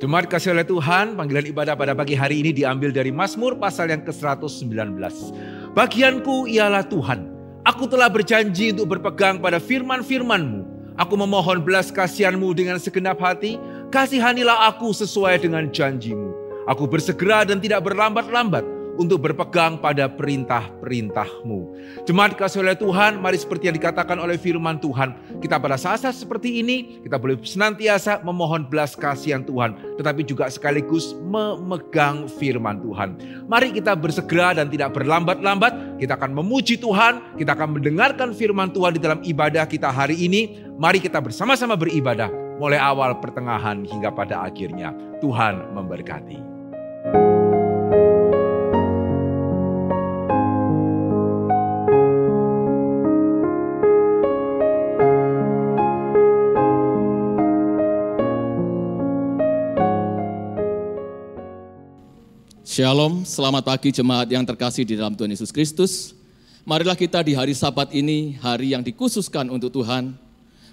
Jemaat kasih oleh Tuhan, panggilan ibadah pada pagi hari ini diambil dari Mazmur pasal yang ke-119. Bagianku ialah Tuhan, aku telah berjanji untuk berpegang pada firman-firman-Mu. Aku memohon belas kasihan-Mu dengan segenap hati, kasihanilah aku sesuai dengan janji-Mu. Aku bersegera dan tidak berlambat-lambat untuk berpegang pada perintah-perintah-Mu. Jemaat kasih oleh Tuhan, mari seperti yang dikatakan oleh firman Tuhan, kita pada saat-saat seperti ini, kita boleh senantiasa memohon belas kasihan Tuhan, tetapi juga sekaligus memegang firman Tuhan. Mari kita bersegera dan tidak berlambat-lambat, kita akan memuji Tuhan, kita akan mendengarkan firman Tuhan di dalam ibadah kita hari ini. Mari kita bersama-sama beribadah, mulai awal, pertengahan, hingga pada akhirnya. Tuhan memberkati. Shalom, selamat pagi jemaat yang terkasih di dalam Tuhan Yesus Kristus. Marilah kita di hari Sabat ini, hari yang dikhususkan untuk Tuhan.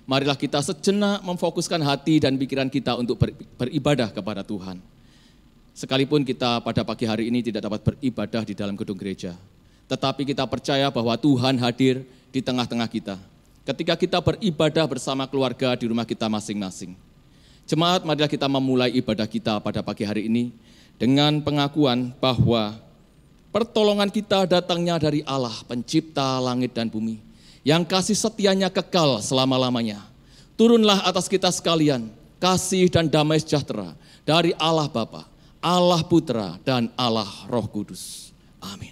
Marilah kita sejenak memfokuskan hati dan pikiran kita untuk beribadah kepada Tuhan. Sekalipun kita pada pagi hari ini tidak dapat beribadah di dalam gedung gereja, tetapi kita percaya bahwa Tuhan hadir di tengah-tengah kita. Ketika kita beribadah bersama keluarga di rumah kita masing-masing. Jemaat, marilah kita memulai ibadah kita pada pagi hari ini dengan pengakuan bahwa pertolongan kita datangnya dari Allah, pencipta langit dan bumi, yang kasih setianya kekal selama-lamanya. Turunlah atas kita sekalian kasih dan damai sejahtera dari Allah Bapa, Allah Putra, dan Allah Roh Kudus. Amin.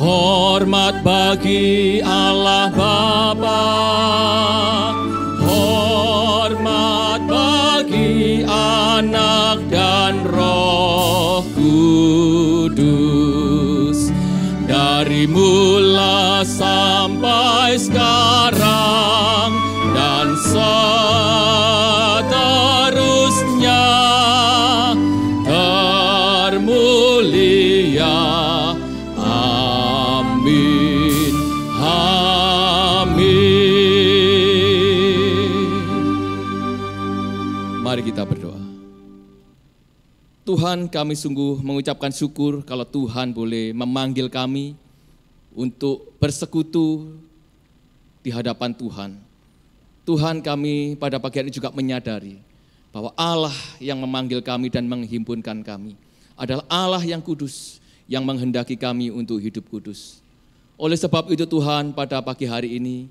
Hormat bagi Allah Bapa, hormat bagi Anak dan Roh Kudus, dari mula sampai sekarang dan seterusnya, termulia. Mari kita berdoa. Tuhan, kami sungguh mengucapkan syukur kalau Tuhan boleh memanggil kami untuk bersekutu di hadapan Tuhan. Tuhan, kami pada pagi hari ini juga menyadari bahwa Allah yang memanggil kami dan menghimpunkan kami adalah Allah yang kudus, yang menghendaki kami untuk hidup kudus. Oleh sebab itu Tuhan, pada pagi hari ini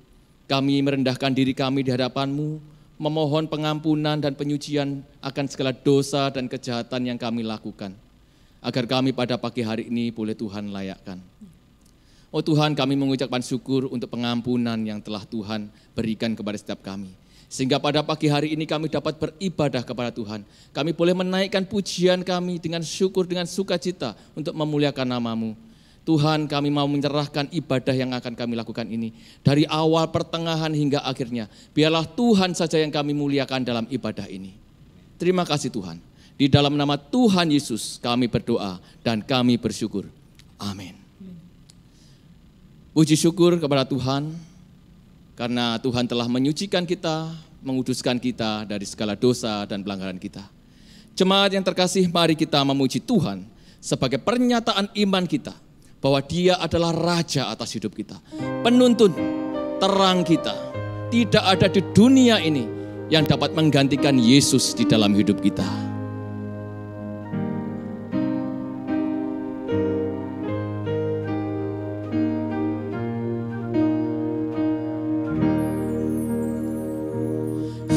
kami merendahkan diri kami di hadapan-Mu, memohon pengampunan dan penyucian akan segala dosa dan kejahatan yang kami lakukan, agar kami pada pagi hari ini boleh Tuhan layakkan. Oh Tuhan, kami mengucapkan syukur untuk pengampunan yang telah Tuhan berikan kepada setiap kami, sehingga pada pagi hari ini kami dapat beribadah kepada Tuhan. Kami boleh menaikkan pujian kami dengan syukur, dengan sukacita untuk memuliakan nama-Mu. Tuhan, kami mau menyerahkan ibadah yang akan kami lakukan ini dari awal, pertengahan, hingga akhirnya. Biarlah Tuhan saja yang kami muliakan dalam ibadah ini. Terima kasih Tuhan. Di dalam nama Tuhan Yesus kami berdoa dan kami bersyukur. Amin. Puji syukur kepada Tuhan karena Tuhan telah menyucikan kita, menguduskan kita dari segala dosa dan pelanggaran kita. Jemaat yang terkasih, mari kita memuji Tuhan sebagai pernyataan iman kita bahwa Dia adalah Raja atas hidup kita, penuntun, terang kita. Tidak ada di dunia ini yang dapat menggantikan Yesus di dalam hidup kita.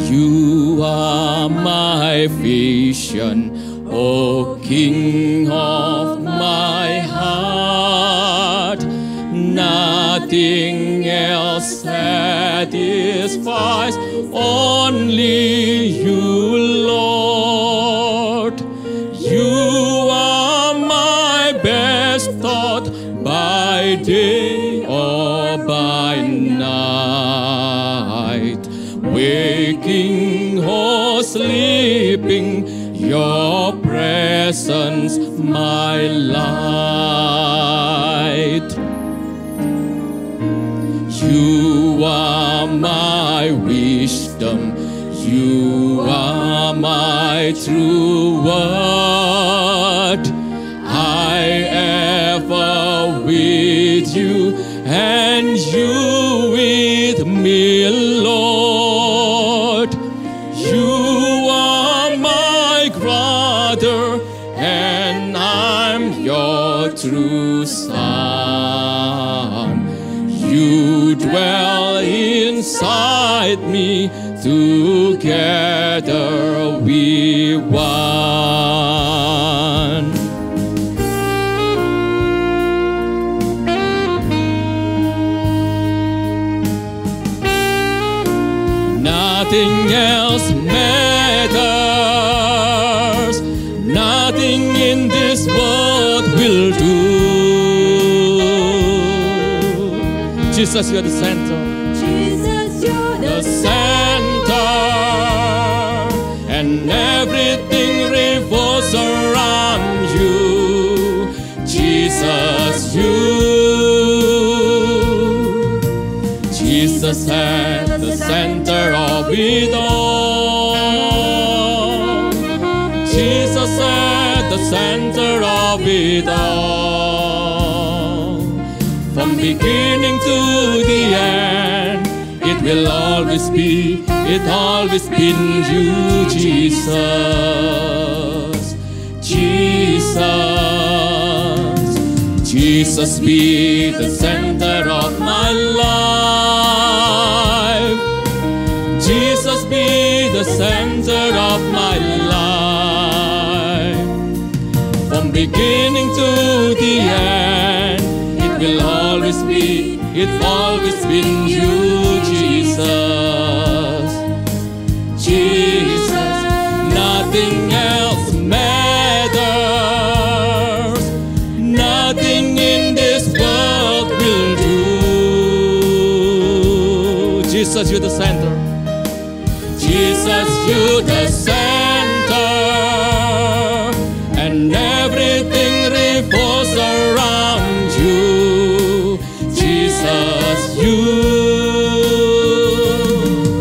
You are my vision, O King of my heart. Nothing else satisfies, only you, Lord. You are my best thought by day or by night. Waking or sleeping, your presence presence, my light. You are my wisdom, you are my true word. I ever with you, and you with me, Lord. You are my brother, and I'm your true son. You dwell inside me, together we one. Nothing else matters, nothing in this world will do. Jesus, you're the center. Jesus, you're The center, and everything revolves around you. Jesus, Jesus at the center of it all. Jesus at the center of it all. From beginning to the end, it will always be, it always been you, Jesus. Jesus, Jesus be the center of my life. Jesus be the center of my life. From beginning to the end, it will always be, it's always been you, Jesus. Jesus, nothing else matters, nothing in this world will do. Jesus, you're the center. Jesus, you're the center, and everything revolves around you. Jesus, you.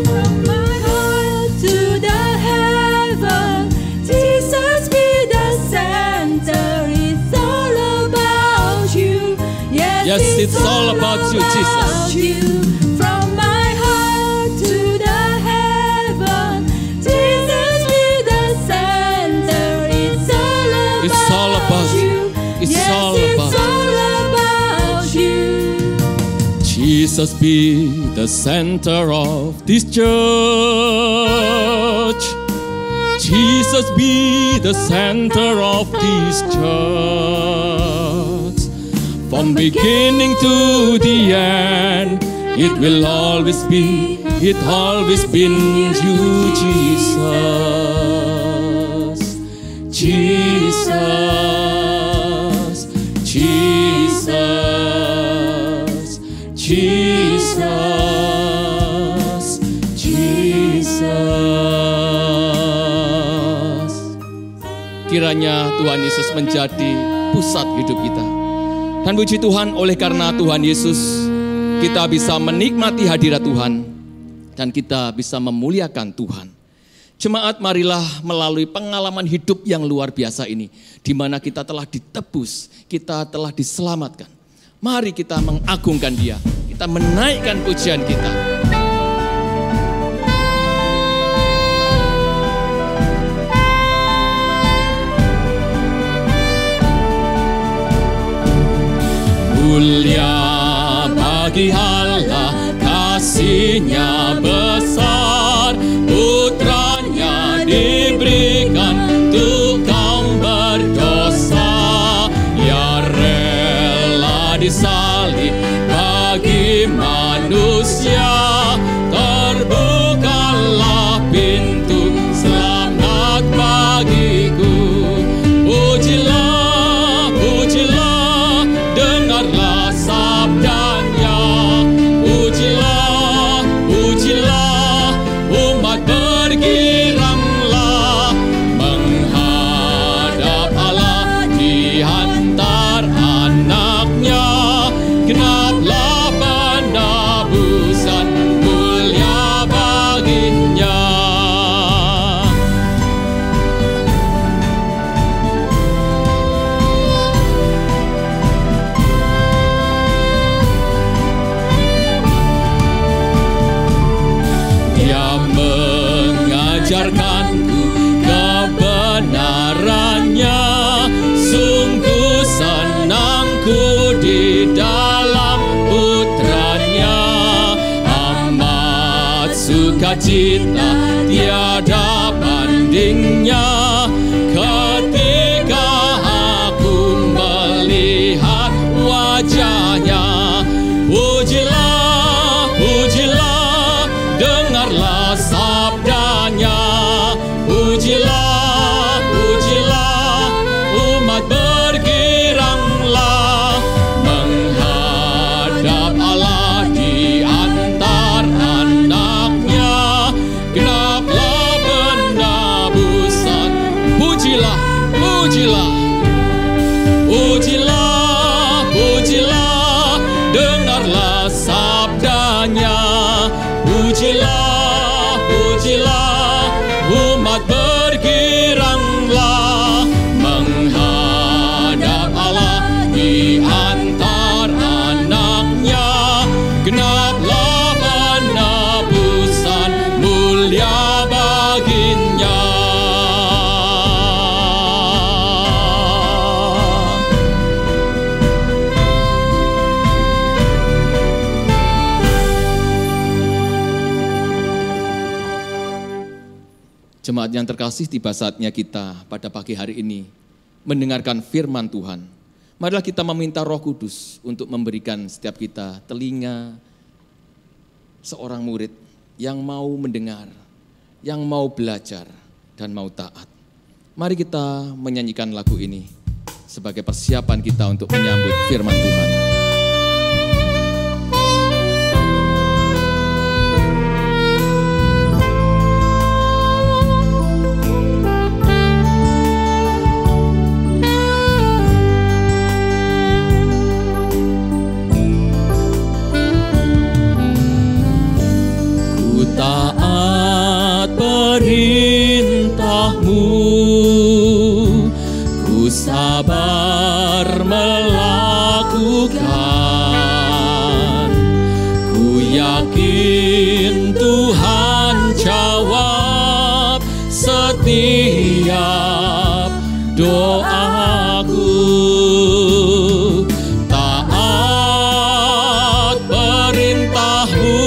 from my heart to the heaven. Jesus, be the center. It's all about you. Yes, it's all about you, Jesus. you. From my heart to the heaven. Jesus, be the center. It's all about you. It's Yes, all it's about all about you. Jesus be the center of this church. Jesus be the center of this church. From beginning to the end, it will always be, it always been you, Jesus. Jesus, Jesus, Jesus, Jesus. Kiranya Tuhan Yesus menjadi pusat hidup kita. Dan puji Tuhan, oleh karena Tuhan Yesus, kita bisa menikmati hadirat Tuhan dan kita bisa memuliakan Tuhan. Jemaat, marilah melalui pengalaman hidup yang luar biasa ini, di mana kita telah ditebus, kita telah diselamatkan. Mari kita mengagungkan Dia, kita menaikkan pujian kita. Mulia bagi Allah, kasih-Nya besar, putranya diberikan untuk kaum berdosa. Ya rela disalib bagi manusia, terbukalah pintu selamat bagiku. Pujilah, pujilah, dengarlah sabdanya. Pujilah, pujilah, genaplah penebusan mulia baginya. Dia mengajarkanku kebenarannya, sungguh senangku di dalam putranya. Amat sukacita tiada bandingnya ketika aku melihat wajahnya. Pujilah, pujilah, dengarlah sabdanya. Pujilah, pujilah, umat bergiranglah menghadap Allah di antar anaknya. Genaplah penebusan. Pujilah, pujilah, pujilah, pujilah, dengarlah sabdanya. Pujilah, pujilah, umat bergiranglah menghadap Allah di antar anaknya. Genaplah penebusan mulia baginya. Jemaat yang terkasih, tiba saatnya kita pada pagi hari ini mendengarkan firman Tuhan. Marilah kita meminta Roh Kudus untuk memberikan setiap kita telinga seorang murid yang mau mendengar, yang mau belajar, dan mau taat. Mari kita menyanyikan lagu ini sebagai persiapan kita untuk menyambut firman Tuhan. Taat perintahmu, ku sabar melakukan. Ku yakin Tuhan jawab setiap doaku. Taat perintahmu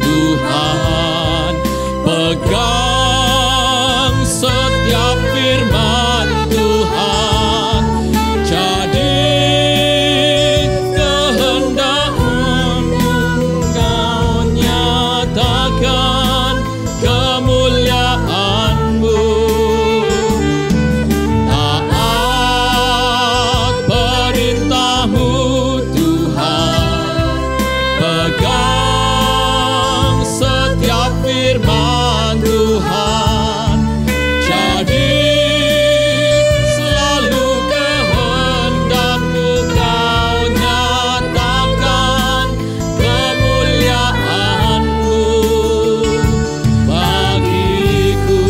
Tuhan, pegang setiap firman Tuhan, jadi kehendak-Mu Kau nyatakan kemuliaan-Mu. Taat perintah-Mu Tuhan, pegang setiap firman Tuhan, jadi selalu kehendak-Mu Kau nyatakan kemuliaan-Mu bagiku.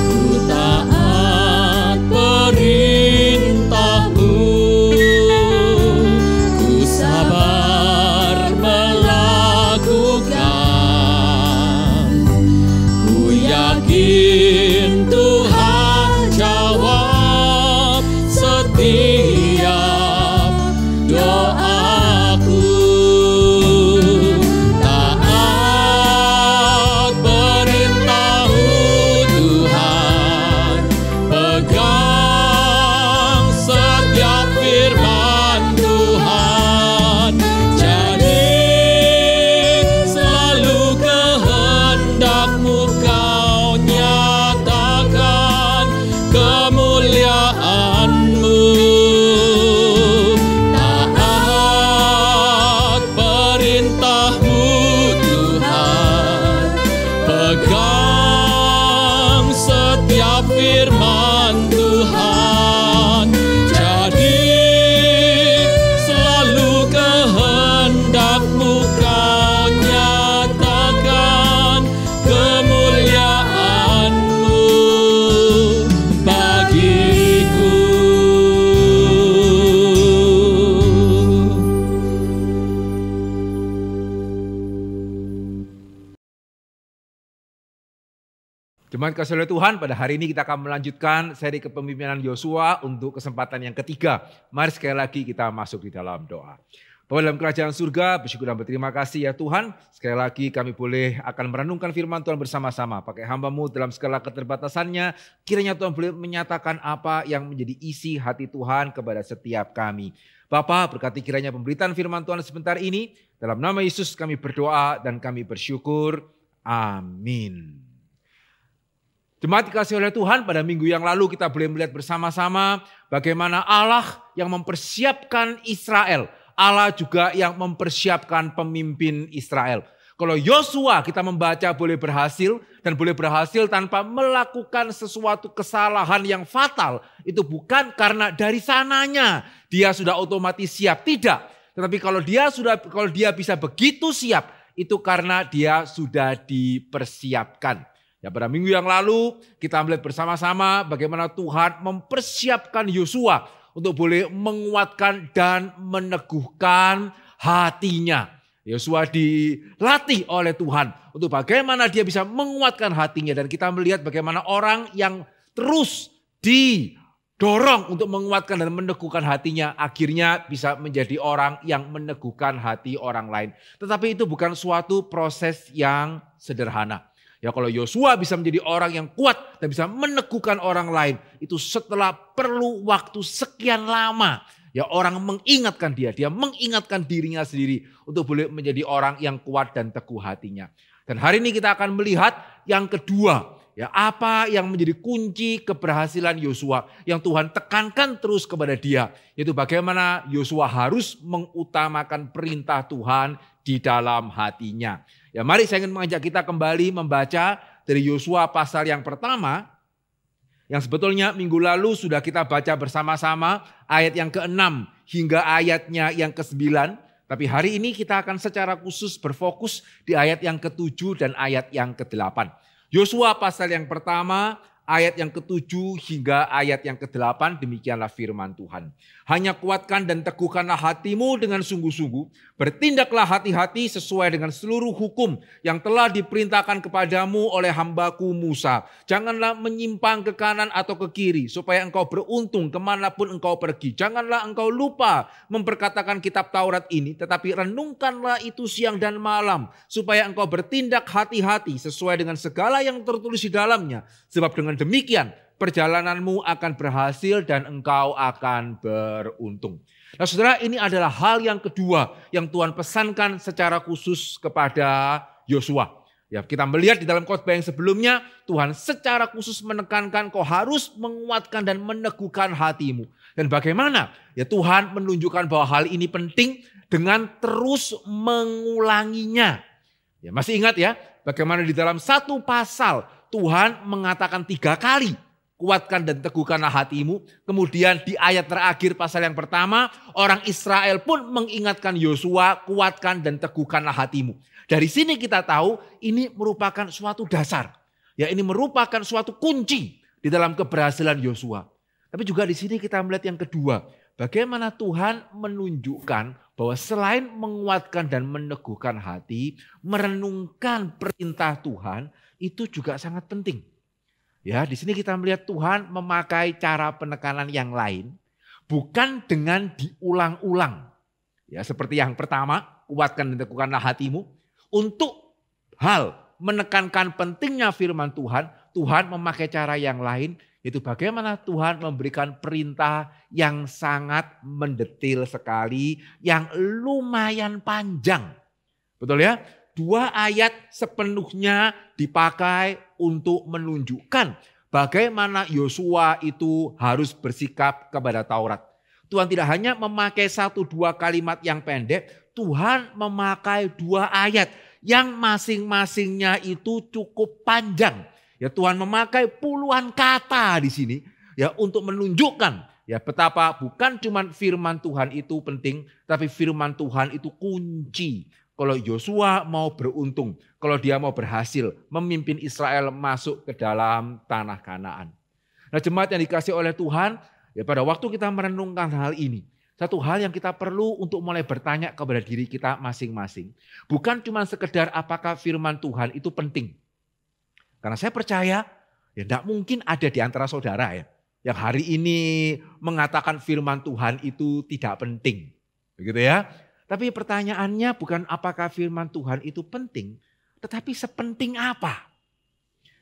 Ku taat perintah-Mu, ku sabar melakukan. Ku yakin Tuhan jawab setiap doaku. Taat perintah-Mu Tuhan, pegang setiap firman Tuhan, jadi selalu kehendak-Mu Kau nyatakan kemuliaan-Mu. Taat perintah-Mu Tuhan, pegang setiap firman Tuhan, Jemaat kasih oleh Tuhan, pada hari ini kita akan melanjutkan seri kepemimpinan Yosua untuk kesempatan yang ketiga. Mari sekali lagi kita masuk di dalam doa. Bapa dalam kerajaan surga, bersyukur dan berterima kasih ya Tuhan. Sekali lagi kami boleh akan merenungkan firman Tuhan bersama-sama. Pakai hamba-Mu dalam segala keterbatasannya. Kiranya Tuhan boleh menyatakan apa yang menjadi isi hati Tuhan kepada setiap kami. Bapa, berkati kiranya pemberitaan firman Tuhan sebentar ini. Dalam nama Yesus kami berdoa dan kami bersyukur. Amin. Jemaat dikasih oleh Tuhan, pada minggu yang lalu kita boleh melihat bersama-sama bagaimana Allah yang mempersiapkan Israel. Allah juga yang mempersiapkan pemimpin Israel. Kalau Yosua kita membaca boleh berhasil dan boleh berhasil tanpa melakukan sesuatu kesalahan yang fatal. Itu bukan karena dari sananya dia sudah otomatis siap, tidak. Tetapi kalau dia bisa begitu siap, itu karena dia sudah dipersiapkan. Ya, pada minggu yang lalu kita melihat bersama-sama bagaimana Tuhan mempersiapkan Yosua untuk boleh menguatkan dan meneguhkan hatinya. Yosua dilatih oleh Tuhan untuk bagaimana dia bisa menguatkan hatinya. Dan kita melihat bagaimana orang yang terus didorong untuk menguatkan dan meneguhkan hatinya akhirnya bisa menjadi orang yang meneguhkan hati orang lain. Tetapi itu bukan suatu proses yang sederhana. Ya, kalau Yosua bisa menjadi orang yang kuat dan bisa meneguhkan orang lain, itu setelah perlu waktu sekian lama. Ya, orang mengingatkan dia mengingatkan dirinya sendiri untuk boleh menjadi orang yang kuat dan teguh hatinya. Dan hari ini kita akan melihat yang kedua, ya, apa yang menjadi kunci keberhasilan Yosua yang Tuhan tekankan terus kepada dia, yaitu bagaimana Yosua harus mengutamakan perintah Tuhan di dalam hatinya. Ya, mari saya ingin mengajak kita kembali membaca dari Yosua pasal yang pertama, yang sebetulnya minggu lalu sudah kita baca bersama-sama ayat yang ke-6 hingga ayatnya yang ke-9. Tapi hari ini kita akan secara khusus berfokus di ayat yang ke-7 dan ayat yang ke-8. Yosua pasal yang pertama, ayat yang ke-7 hingga ayat yang ke-8, demikianlah firman Tuhan. Hanya kuatkan dan teguhkanlah hatimu dengan sungguh-sungguh. Bertindaklah hati-hati sesuai dengan seluruh hukum yang telah diperintahkan kepadamu oleh hambaku Musa. Janganlah menyimpang ke kanan atau ke kiri supaya engkau beruntung kemanapun engkau pergi. Janganlah engkau lupa memperkatakan kitab Taurat ini, tetapi renungkanlah itu siang dan malam supaya engkau bertindak hati-hati sesuai dengan segala yang tertulis di dalamnya. Sebab dengan demikian perjalananmu akan berhasil dan engkau akan beruntung. Nah saudara, ini adalah hal yang kedua yang Tuhan pesankan secara khusus kepada Yosua. Ya, kita melihat di dalam khotbah yang sebelumnya Tuhan secara khusus menekankan kau harus menguatkan dan meneguhkan hatimu. Dan bagaimana? Ya, Tuhan menunjukkan bahwa hal ini penting dengan terus mengulanginya. Ya, masih ingat ya bagaimana di dalam satu pasal Tuhan mengatakan 3 kali, kuatkan dan teguhkanlah hatimu. Kemudian di ayat terakhir pasal yang pertama, orang Israel pun mengingatkan Yosua, kuatkan dan teguhkanlah hatimu. Dari sini kita tahu ini merupakan suatu dasar. Ya, ini merupakan suatu kunci di dalam keberhasilan Yosua. Tapi juga di sini kita melihat yang kedua, bagaimana Tuhan menunjukkan bahwa selain menguatkan dan meneguhkan hati, merenungkan perintah Tuhan, itu juga sangat penting. Ya, di sini kita melihat Tuhan memakai cara penekanan yang lain, bukan dengan diulang-ulang. Ya, seperti yang pertama, kuatkan dan teguhkanlah hatimu. Untuk hal menekankan pentingnya firman Tuhan, Tuhan memakai cara yang lain, yaitu bagaimana Tuhan memberikan perintah yang sangat mendetil sekali, yang lumayan panjang. Betul ya? 2 ayat sepenuhnya dipakai untuk menunjukkan bagaimana Yosua itu harus bersikap kepada Taurat. Tuhan tidak hanya memakai 1-2 kalimat yang pendek, Tuhan memakai 2 ayat yang masing-masingnya itu cukup panjang. Ya, Tuhan memakai puluhan kata di sini ya untuk menunjukkan ya betapa bukan cuma firman Tuhan itu penting, tapi firman Tuhan itu kunci. Kalau Yosua mau beruntung, kalau dia mau berhasil memimpin Israel masuk ke dalam tanah Kanaan. Nah, jemaat yang dikasih oleh Tuhan, ya pada waktu kita merenungkan hal ini, satu hal yang kita perlu untuk mulai bertanya kepada diri kita masing-masing. Bukan cuma sekedar apakah firman Tuhan itu penting. Karena saya percaya Ya tidak mungkin ada di antara saudara ya, yang hari ini mengatakan firman Tuhan itu tidak penting. Begitu ya. Tapi pertanyaannya bukan apakah firman Tuhan itu penting, tetapi sepenting apa?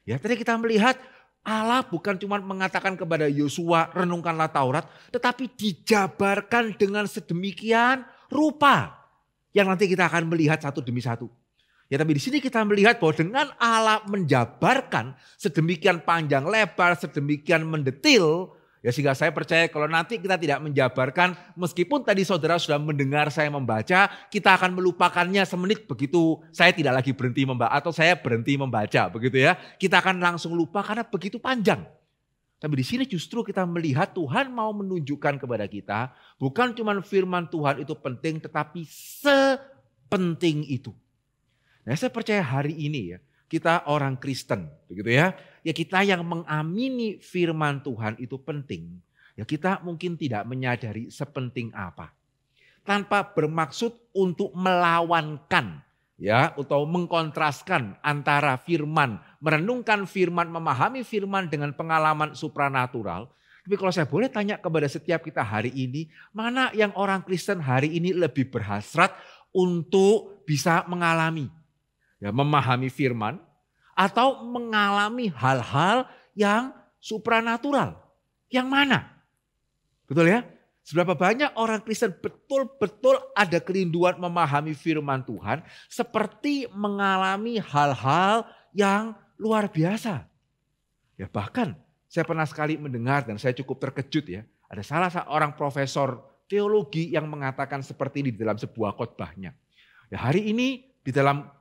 Ya, tadi kita melihat Allah bukan cuma mengatakan kepada Yosua renungkanlah Taurat, tetapi dijabarkan dengan sedemikian rupa yang nanti kita akan melihat satu demi satu. Ya, tapi di sini kita melihat bahwa dengan Allah menjabarkan sedemikian panjang lebar, sedemikian mendetil, ya sehingga saya percaya kalau nanti kita tidak menjabarkan, meskipun tadi saudara sudah mendengar saya membaca, kita akan melupakannya semenit begitu saya tidak lagi berhenti membaca atau saya berhenti membaca, begitu ya. Kita akan langsung lupa karena begitu panjang. Tapi di sini justru kita melihat Tuhan mau menunjukkan kepada kita, bukan cuma firman Tuhan itu penting, tetapi sepenting itu. Nah, saya percaya hari ini ya, kita orang Kristen, begitu ya. Ya kita yang mengamini firman Tuhan itu penting. Ya kita mungkin tidak menyadari sepenting apa. Tanpa bermaksud untuk melawankan ya atau mengkontraskan antara firman, merenungkan firman, memahami firman dengan pengalaman supranatural. Tapi kalau saya boleh tanya kepada setiap kita hari ini, mana yang orang Kristen hari ini lebih berhasrat untuk bisa mengalami? Ya, memahami firman atau mengalami hal-hal yang supranatural. Yang mana? Betul ya? Seberapa banyak orang Kristen betul-betul ada kerinduan memahami firman Tuhan seperti mengalami hal-hal yang luar biasa. Ya bahkan saya pernah sekali mendengar dan saya cukup terkejut ya. Ada salah seorang profesor teologi yang mengatakan seperti ini di dalam sebuah khotbahnya. Ya hari ini di dalam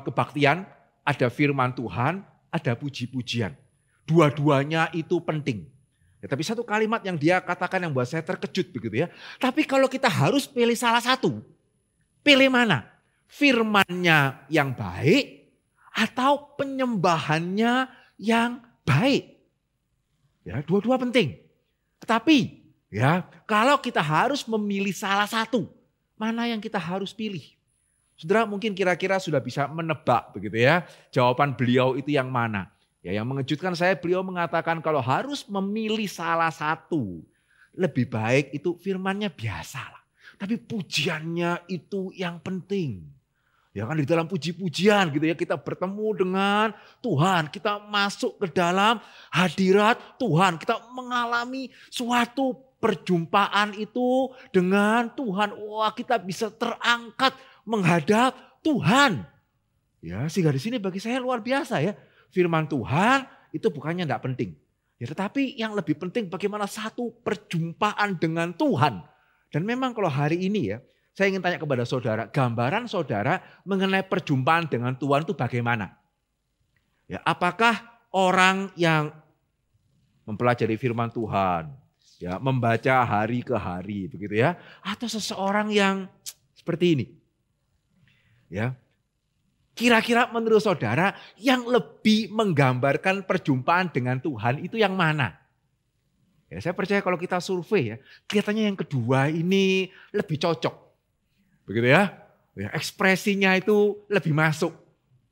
kebaktian ada firman Tuhan, ada puji-pujian. Dua-duanya itu penting. Ya, tapi satu kalimat yang dia katakan yang buat saya terkejut begitu ya. Tapi kalau kita harus pilih salah satu, pilih mana? Firmannya yang baik atau penyembahannya yang baik? Ya, dua-dua penting. Tetapi ya, kalau kita harus memilih salah satu, mana yang kita harus pilih? Saudara mungkin kira-kira sudah bisa menebak begitu ya. Jawaban beliau itu yang mana? Ya yang mengejutkan saya beliau mengatakan kalau harus memilih salah satu. Lebih baik itu firmannya biasa lah. Tapi pujiannya itu yang penting. Ya kan di dalam puji-pujian gitu ya kita bertemu dengan Tuhan. Kita masuk ke dalam hadirat Tuhan. Kita mengalami suatu perjumpaan itu dengan Tuhan. Wah kita bisa terangkat menghadap Tuhan. Ya, sehingga di sini bagi saya luar biasa ya. Firman Tuhan itu bukannya tidak penting. Ya, tetapi yang lebih penting bagaimana satu perjumpaan dengan Tuhan. Dan memang kalau hari ini ya, saya ingin tanya kepada saudara, gambaran saudara mengenai perjumpaan dengan Tuhan itu bagaimana? Ya, apakah orang yang mempelajari firman Tuhan, ya, membaca hari ke hari begitu ya, atau seseorang yang seperti ini? Ya, kira-kira menurut saudara yang lebih menggambarkan perjumpaan dengan Tuhan itu yang mana? Ya, saya percaya kalau kita survei ya, kelihatannya yang kedua ini lebih cocok. Begitu ya. Ya, ekspresinya itu lebih masuk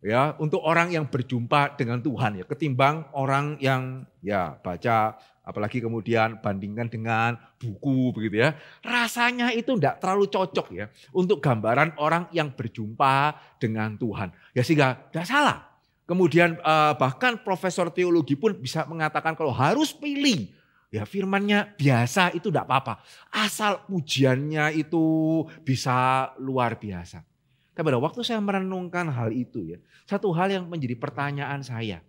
ya untuk orang yang berjumpa dengan Tuhan ya ketimbang orang yang ya baca apalagi kemudian bandingkan dengan buku begitu ya. Rasanya itu tidak terlalu cocok ya untuk gambaran orang yang berjumpa dengan Tuhan. Ya sehingga tidak salah. Kemudian bahkan profesor teologi pun bisa mengatakan kalau harus pilih ya firmannya biasa itu tidak apa-apa. Asal pujiannya itu bisa luar biasa. Tapi pada waktu saya merenungkan hal itu ya. Satu hal yang menjadi pertanyaan saya.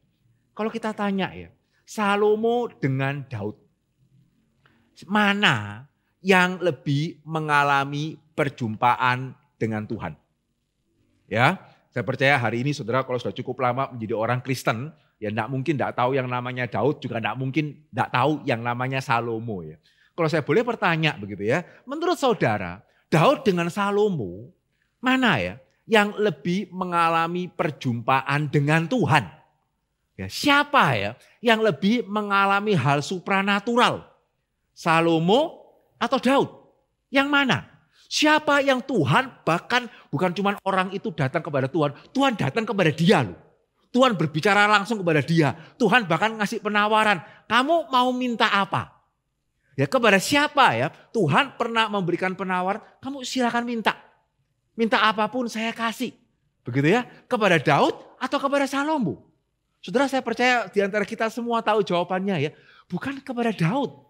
Kalau kita tanya ya. Salomo dengan Daud. Mana yang lebih mengalami perjumpaan dengan Tuhan? Ya, saya percaya hari ini saudara kalau sudah cukup lama menjadi orang Kristen, ya tidak mungkin tidak tahu yang namanya Daud, juga tidak mungkin tidak tahu yang namanya Salomo ya. Kalau saya boleh bertanya begitu ya, menurut saudara, Daud dengan Salomo, mana ya yang lebih mengalami perjumpaan dengan Tuhan? Ya, siapa ya yang lebih mengalami hal supranatural? Salomo atau Daud? Yang mana? Siapa yang Tuhan bahkan bukan cuma orang itu datang kepada Tuhan, Tuhan datang kepada dia loh. Tuhan berbicara langsung kepada dia. Tuhan bahkan ngasih penawaran. Kamu mau minta apa? Ya kepada siapa ya? Tuhan pernah memberikan penawaran. Kamu silakan minta. Minta apapun saya kasih. Begitu ya. Kepada Daud atau kepada Salomo? Saudara, saya percaya di antara kita semua tahu jawabannya ya. Bukan kepada Daud.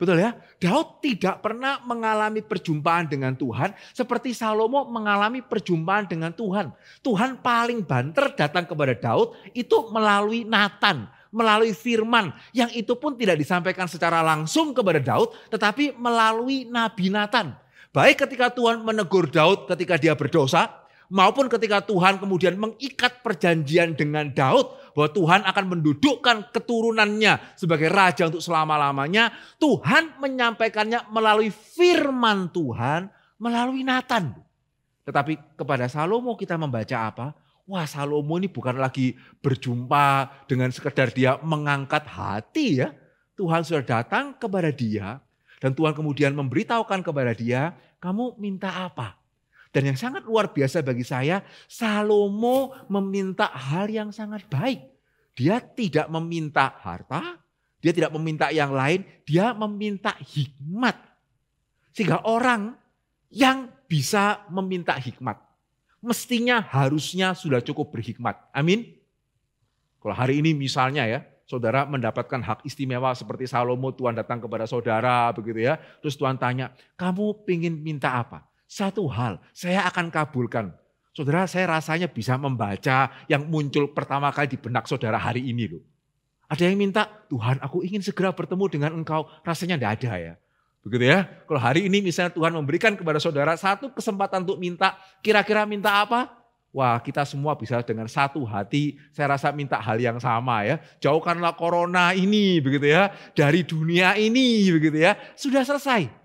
Betul ya? Daud tidak pernah mengalami perjumpaan dengan Tuhan seperti Salomo mengalami perjumpaan dengan Tuhan. Tuhan paling banter datang kepada Daud itu melalui Nathan, melalui firman. Yang itu pun tidak disampaikan secara langsung kepada Daud tetapi melalui Nabi Nathan. Baik ketika Tuhan menegur Daud ketika dia berdosa, maupun ketika Tuhan kemudian mengikat perjanjian dengan Daud bahwa Tuhan akan mendudukkan keturunannya sebagai raja untuk selama-lamanya, Tuhan menyampaikannya melalui firman Tuhan, melalui Nathan. Tetapi kepada Salomo kita membaca apa? Wah, Salomo ini bukan lagi berjumpa dengan sekedar dia mengangkat hati ya. Tuhan sudah datang kepada dia dan Tuhan kemudian memberitahukan kepada dia, kamu minta apa? Dan yang sangat luar biasa bagi saya, Salomo meminta hal yang sangat baik. Dia tidak meminta harta, dia tidak meminta yang lain, dia meminta hikmat. Sehingga orang yang bisa meminta hikmat, mestinya harusnya sudah cukup berhikmat. Amin. Kalau hari ini misalnya ya, saudara mendapatkan hak istimewa seperti Salomo, Tuhan datang kepada saudara begitu ya. Terus Tuhan tanya, kamu ingin minta apa? Satu hal, saya akan kabulkan. Saudara, saya rasanya bisa membaca yang muncul pertama kali di benak saudara hari ini loh. Ada yang minta, Tuhan aku ingin segera bertemu dengan engkau. Rasanya tidak ada ya. Begitu ya. Kalau hari ini misalnya Tuhan memberikan kepada saudara satu kesempatan untuk minta, kira-kira minta apa? Wah, kita semua bisa dengan satu hati, saya rasa minta hal yang sama ya. Jauhkanlah corona ini begitu ya. Dari dunia ini begitu ya. Sudah selesai.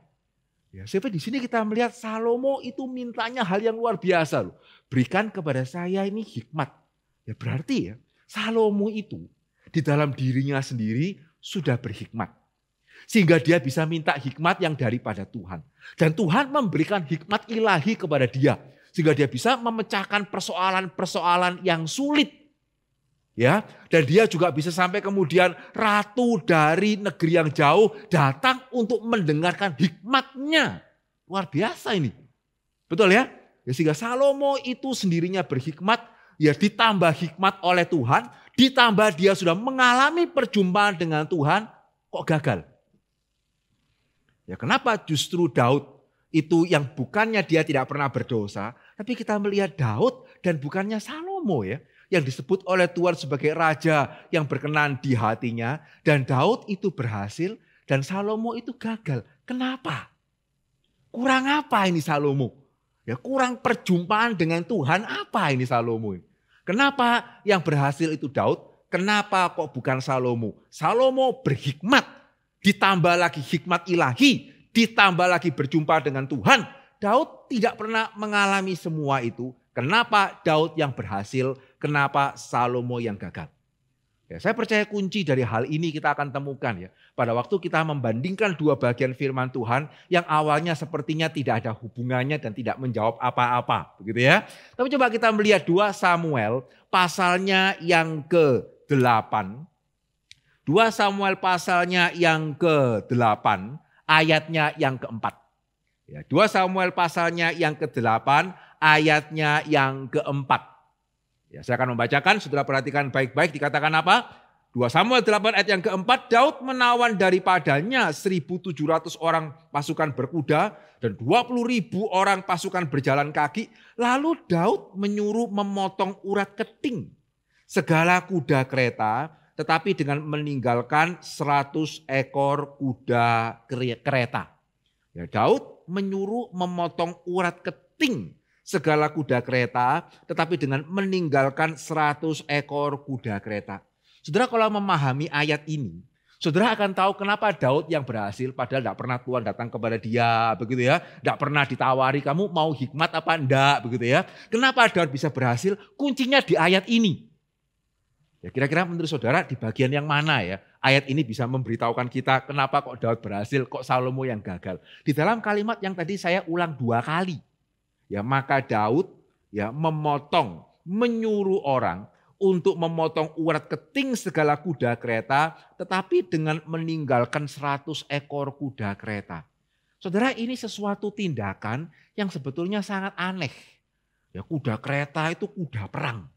Ya, sampai di sini kita melihat Salomo itu mintanya hal yang luar biasa loh. Berikan kepada saya ini hikmat. Ya berarti ya Salomo itu di dalam dirinya sendiri sudah berhikmat. Sehingga dia bisa minta hikmat yang daripada Tuhan. Dan Tuhan memberikan hikmat ilahi kepada dia. Sehingga dia bisa memecahkan persoalan-persoalan yang sulit. Ya, dan dia juga bisa sampai kemudian ratu dari negeri yang jauh datang untuk mendengarkan hikmatnya. Luar biasa ini. Betul ya? Sehingga Salomo itu sendirinya berhikmat, ya ditambah hikmat oleh Tuhan, ditambah dia sudah mengalami perjumpaan dengan Tuhan, kok gagal? Ya kenapa justru Daud itu yang bukannya dia tidak pernah berdosa, tapi kita melihat Daud dan bukannya Salomo ya. Yang disebut oleh Tuhan sebagai raja yang berkenan di hatinya. Dan Daud itu berhasil dan Salomo itu gagal. Kenapa? Kurang apa ini Salomo? Ya kurang perjumpaan dengan Tuhan apa ini Salomo? Kenapa yang berhasil itu Daud? Kenapa kok bukan Salomo? Salomo berhikmat. Ditambah lagi hikmat ilahi. Ditambah lagi berjumpa dengan Tuhan. Daud tidak pernah mengalami semua itu. Kenapa Daud yang berhasil, kenapa Salomo yang gagal? Ya, saya percaya kunci dari hal ini kita akan temukan ya. Pada waktu kita membandingkan dua bagian firman Tuhan yang awalnya sepertinya tidak ada hubungannya dan tidak menjawab apa-apa. Begitu ya. Tapi coba kita melihat 2 Samuel pasalnya yang ke-8. 2 Samuel pasalnya yang ke-8 ayatnya yang ke-4. Ya, 2 Samuel pasalnya yang ke-8 ayatnya yang ke-4. Ya, saya akan membacakan, saudara perhatikan baik-baik dikatakan apa? 2 Samuel 8 ayat yang ke-4, Daud menawan daripadanya 1.700 orang pasukan berkuda dan 20.000 orang pasukan berjalan kaki. Lalu Daud menyuruh memotong urat keting segala kuda kereta, tetapi dengan meninggalkan 100 ekor kuda kereta. Ya, Daud menyuruh memotong urat keting segala kuda kereta, tetapi dengan meninggalkan 100 ekor kuda kereta. Saudara kalau memahami ayat ini, saudara akan tahu kenapa Daud yang berhasil padahal tidak pernah Tuhan datang kepada dia, begitu ya. Tidak pernah ditawari kamu mau hikmat apa enggak, begitu ya. Kenapa Daud bisa berhasil? Kuncinya di ayat ini. Ya kira-kira menurut saudara di bagian yang mana ya? Ayat ini bisa memberitahukan kita kenapa kok Daud berhasil, kok Salomo yang gagal. Di dalam kalimat yang tadi saya ulang 2 kali. Ya, maka Daud ya memotong, menyuruh orang untuk memotong urat keting segala kuda kereta, tetapi dengan meninggalkan 100 ekor kuda kereta. Saudara, ini sesuatu tindakan yang sebetulnya sangat aneh. Ya, kuda kereta itu kuda perang.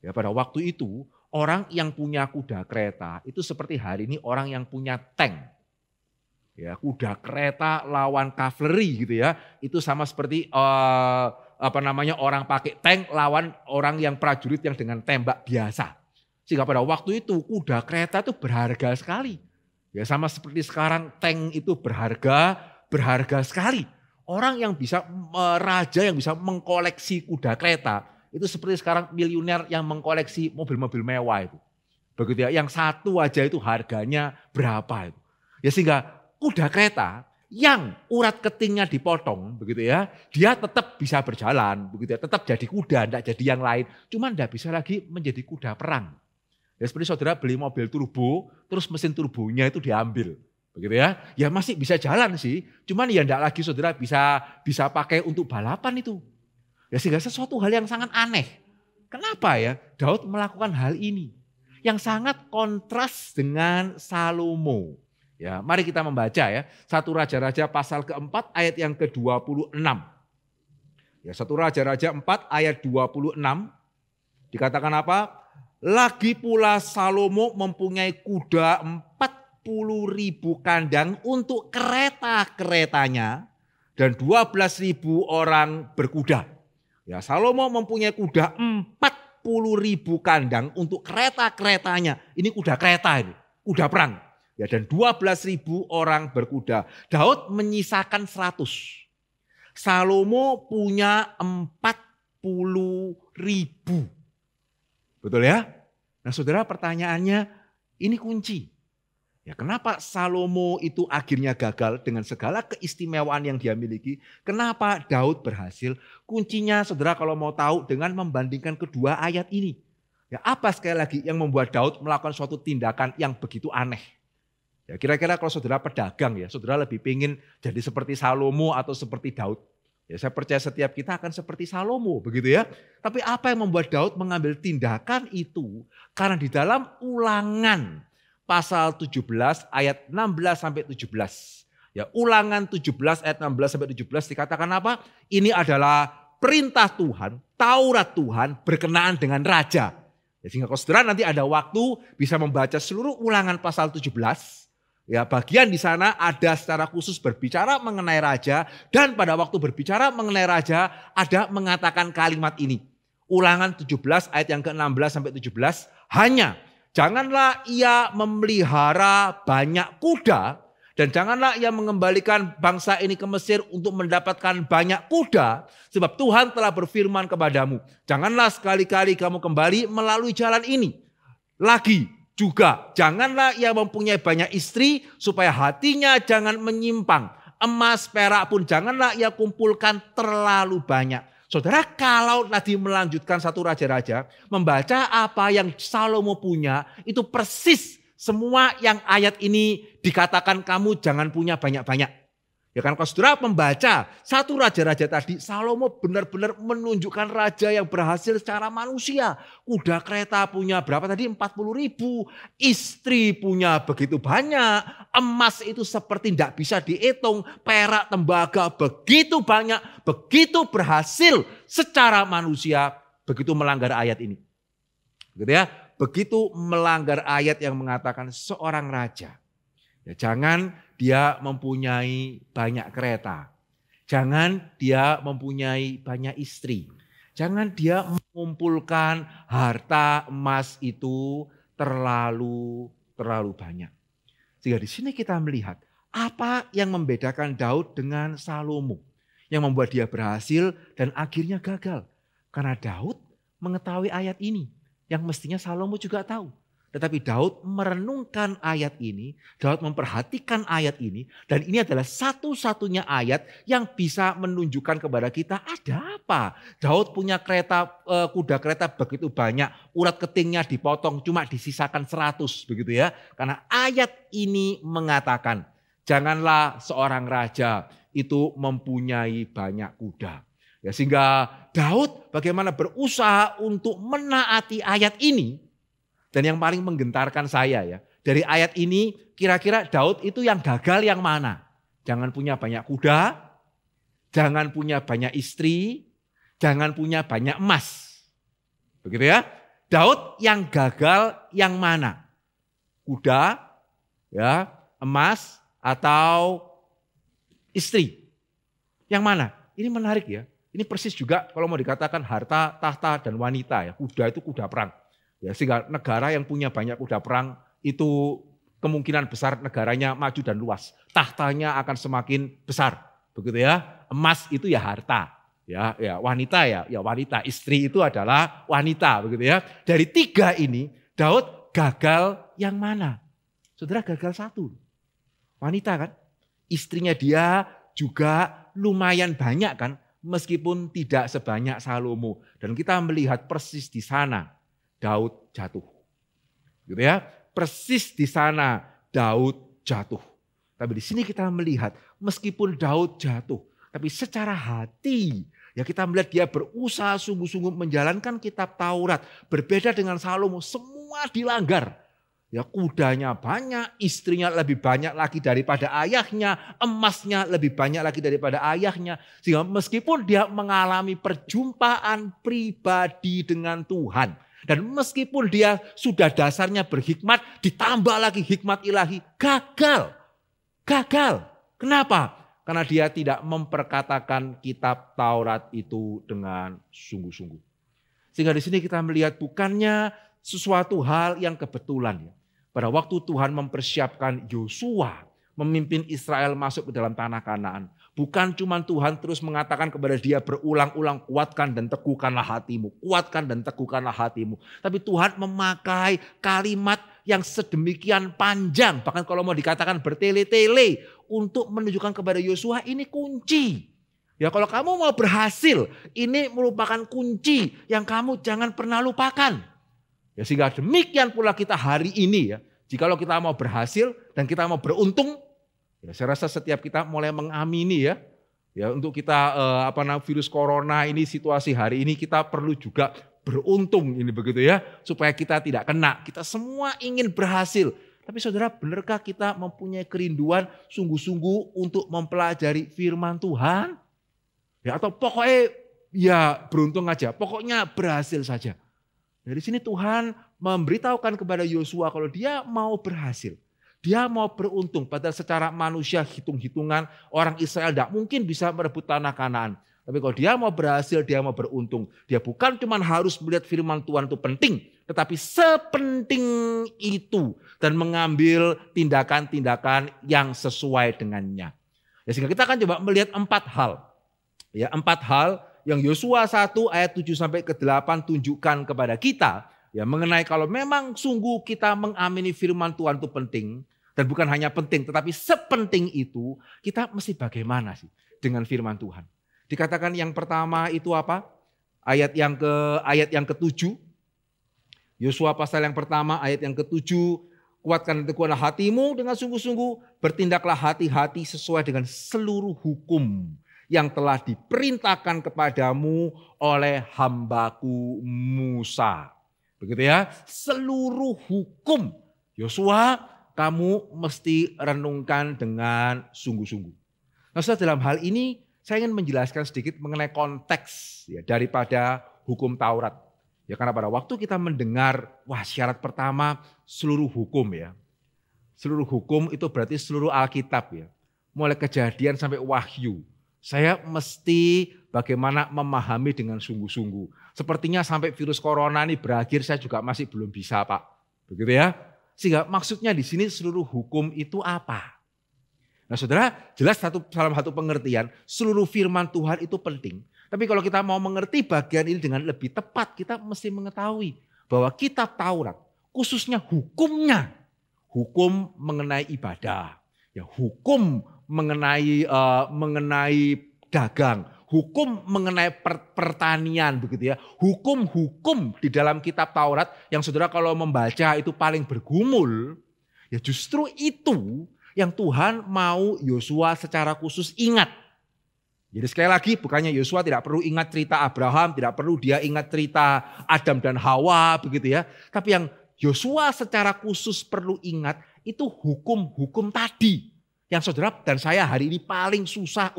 Ya, pada waktu itu orang yang punya kuda kereta itu seperti hari ini orang yang punya tank. Ya, kuda kereta lawan kavaleri gitu ya. Itu sama seperti orang pakai tank lawan orang yang prajurit yang dengan tembak biasa. Sehingga pada waktu itu kuda kereta itu berharga sekali. Ya, sama seperti sekarang tank itu berharga sekali. Orang yang bisa raja yang bisa mengkoleksi kuda kereta itu seperti sekarang miliuner yang mengkoleksi mobil-mobil mewah itu. Begitu ya, yang satu aja itu harganya berapa itu. Ya, sehingga kuda kereta yang urat ketingnya dipotong begitu ya, dia tetap bisa berjalan begitu ya, tetap jadi kuda, tidak jadi yang lain. Cuma tidak bisa lagi menjadi kuda perang. Ya, seperti saudara beli mobil turbo, terus mesin turbonya itu diambil. Begitu ya, ya masih bisa jalan sih, cuman ya tidak lagi saudara bisa pakai untuk balapan itu. Ya, sehingga sesuatu hal yang sangat aneh. Kenapa ya Daud melakukan hal ini? Yang sangat kontras dengan Salomo. Ya, mari kita membaca ya. 1 Raja-Raja pasal keempat ayat yang ke-26. Ya, 1 Raja-Raja 4 ayat 26. Dikatakan apa? Lagi pula Salomo mempunyai kuda 40.000 kandang untuk kereta-keretanya dan 12.000 orang berkuda. Ya, Salomo mempunyai kuda 40.000 kandang untuk kereta-keretanya. Ini kuda kereta ini, kuda perang. Ya, dan 12.000 orang berkuda. Daud menyisakan 100. Salomo punya 40.000. Betul ya? Nah saudara, pertanyaannya ini kunci. Ya, kenapa Salomo itu akhirnya gagal dengan segala keistimewaan yang dia miliki? Kenapa Daud berhasil? Kuncinya saudara kalau mau tahu dengan membandingkan kedua ayat ini. Ya, apa sekali lagi yang membuat Daud melakukan suatu tindakan yang begitu aneh? Ya, kira-kira kalau saudara pedagang ya, saudara lebih pengen jadi seperti Salomo atau seperti Daud. Ya, saya percaya setiap kita akan seperti Salomo begitu ya. Tapi apa yang membuat Daud mengambil tindakan itu? Karena di dalam Ulangan pasal 17 ayat 16 sampai 17. Ya, Ulangan 17 ayat 16 sampai 17 dikatakan apa? Ini adalah perintah Tuhan, Taurat Tuhan berkenaan dengan raja. Ya, sehingga kalau saudara nanti ada waktu bisa membaca seluruh Ulangan pasal 17. Ya, bagian di sana ada secara khusus berbicara mengenai raja, dan pada waktu berbicara mengenai raja ada mengatakan kalimat ini. Ulangan 17 ayat yang ke-16 sampai 17, hanya janganlah ia memelihara banyak kuda dan janganlah ia mengembalikan bangsa ini ke Mesir untuk mendapatkan banyak kuda, sebab Tuhan telah berfirman kepadamu, janganlah sekali-kali kamu kembali melalui jalan ini. Lagi juga janganlah ia mempunyai banyak istri supaya hatinya jangan menyimpang. Emas perak pun janganlah ia kumpulkan terlalu banyak. Saudara, kalau tadi melanjutkan 1 Raja-Raja, membaca apa yang Salomo punya, itu persis semua yang ayat ini dikatakan kamu jangan punya banyak-banyak. Ya kan, kalau saudara membaca 1 Raja-Raja tadi, Salomo benar-benar menunjukkan raja yang berhasil secara manusia. Kuda kereta punya berapa tadi? 40.000. Istri punya begitu banyak. Emas itu seperti tidak bisa dihitung. Perak, tembaga begitu banyak. Begitu berhasil secara manusia. Begitu melanggar ayat ini. Gitu ya. Begitu melanggar ayat yang mengatakan seorang raja. Ya, jangan dia mempunyai banyak kereta. Jangan dia mempunyai banyak istri. Jangan dia mengumpulkan harta emas itu terlalu banyak. Sehingga di sini kita melihat apa yang membedakan Daud dengan Salomo. Yang membuat dia berhasil dan akhirnya gagal. Karena Daud mengetahui ayat ini. Yang mestinya Salomo juga tahu. Tetapi Daud merenungkan ayat ini, Daud memperhatikan ayat ini, dan ini adalah satu-satunya ayat yang bisa menunjukkan kepada kita ada apa. Daud punya kuda kereta begitu banyak, urat ketingnya dipotong cuma disisakan 100 begitu ya. Karena ayat ini mengatakan, janganlah seorang raja itu mempunyai banyak kuda. Ya, sehingga Daud bagaimana berusaha untuk menaati ayat ini. Dan yang paling menggentarkan saya ya, dari ayat ini kira-kira Daud itu yang gagal yang mana? Jangan punya banyak kuda, jangan punya banyak istri, jangan punya banyak emas. Begitu ya. Daud yang gagal yang mana? Kuda, ya, emas atau istri? Yang mana? Ini menarik ya. Ini persis juga kalau mau dikatakan harta, tahta, dan wanita ya. Kuda itu kuda perang. Ya, sehingga negara yang punya banyak kuda perang itu kemungkinan besar negaranya maju dan luas. Tahtanya akan semakin besar. Begitu ya. Emas itu ya harta. Ya wanita ya wanita. Istri itu adalah wanita. Begitu ya. Dari tiga ini Daud gagal yang mana? Saudara, gagal satu. Wanita kan. Istrinya dia juga lumayan banyak kan. Meskipun tidak sebanyak Salomo. Dan kita melihat persis di sana Daud jatuh. Gitu ya. Persis di sana Daud jatuh. Tapi di sini kita melihat meskipun Daud jatuh. Tapi secara hati ya kita melihat dia berusaha sungguh-sungguh menjalankan kitab Taurat. Berbeda dengan Salomo, semua dilanggar. Ya, kudanya banyak, istrinya lebih banyak lagi daripada ayahnya, emasnya lebih banyak lagi daripada ayahnya. Sehingga meskipun dia mengalami perjumpaan pribadi dengan Tuhan. Dan meskipun dia sudah dasarnya berhikmat, ditambah lagi hikmat ilahi, gagal. Gagal. Kenapa? Karena dia tidak memperkatakan kitab Taurat itu dengan sungguh-sungguh. Sehingga di sini kita melihat bukannya sesuatu hal yang kebetulan ya. Pada waktu Tuhan mempersiapkan Yosua memimpin Israel masuk ke dalam tanah Kanaan. Bukan cuma Tuhan terus mengatakan kepada dia berulang-ulang, kuatkan dan teguhkanlah hatimu. Kuatkan dan teguhkanlah hatimu. Tapi Tuhan memakai kalimat yang sedemikian panjang. Bahkan kalau mau dikatakan bertele-tele. Untuk menunjukkan kepada Yosua ini kunci. Ya, kalau kamu mau berhasil, ini merupakan kunci yang kamu jangan pernah lupakan. Ya, sehingga demikian pula kita hari ini ya. Jikalau kita mau berhasil dan kita mau beruntung, ya saya rasa setiap kita mulai mengamini ya. Ya, untuk kita virus corona ini, situasi hari ini kita perlu juga beruntung ini begitu ya. Supaya kita tidak kena. Kita semua ingin berhasil. Tapi saudara, benarkah kita mempunyai kerinduan sungguh-sungguh untuk mempelajari firman Tuhan? Ya, atau pokoknya ya beruntung aja, pokoknya berhasil saja. Dari sini Tuhan memberitahukan kepada Yosua kalau dia mau berhasil. Dia mau beruntung. Padahal secara manusia hitung-hitungan orang Israel tidak mungkin bisa merebut tanah Kanaan. Tapi kalau dia mau berhasil, dia mau beruntung. Dia bukan cuma harus melihat firman Tuhan itu penting. Tetapi sepenting itu. Dan mengambil tindakan-tindakan yang sesuai dengannya. Ya, sehingga kita akan coba melihat 4 hal. Ya, 4 hal yang Yosua 1 ayat 7 sampai ke 8 tunjukkan kepada kita. Ya, mengenai kalau memang sungguh kita mengamini firman Tuhan itu penting. Dan bukan hanya penting, tetapi sepenting itu kita mesti bagaimana sih dengan firman Tuhan. Dikatakan yang pertama itu apa? Ayat yang ke-7. Yosua pasal yang pertama ayat yang ke-7. Kuatkan dan teguhkanlah hatimu dengan sungguh-sungguh. Bertindaklah hati-hati sesuai dengan seluruh hukum yang telah diperintahkan kepadamu oleh hambaku Musa. Begitu ya, seluruh hukum Yosua kamu mesti renungkan dengan sungguh-sungguh. Nah, dalam hal ini saya ingin menjelaskan sedikit mengenai konteks ya, daripada hukum Taurat. Ya, karena pada waktu kita mendengar, syarat pertama seluruh hukum ya. Seluruh hukum itu berarti seluruh Alkitab ya. Mulai Kejadian sampai Wahyu. Saya mesti bagaimana memahami dengan sungguh-sungguh. Sepertinya sampai virus corona ini berakhir saya juga masih belum bisa, Pak. Begitu ya. Sehingga maksudnya di sini seluruh hukum itu apa? Nah, saudara, jelas salah satu pengertian seluruh firman Tuhan itu penting. Tapi kalau kita mau mengerti bagian ini dengan lebih tepat, kita mesti mengetahui bahwa kitab Taurat, khususnya hukumnya, hukum mengenai ibadah, ya, hukum mengenai dagang, hukum mengenai pertanian begitu ya. Hukum-hukum di dalam kitab Taurat yang saudara kalau membaca itu paling bergumul, ya justru itu yang Tuhan mau Yosua secara khusus ingat. Jadi sekali lagi bukannya Yosua tidak perlu ingat cerita Abraham, tidak perlu dia ingat cerita Adam dan Hawa begitu ya. Tapi yang Yosua secara khusus perlu ingat itu hukum-hukum tadi. Yang saudara dan saya hari ini paling susah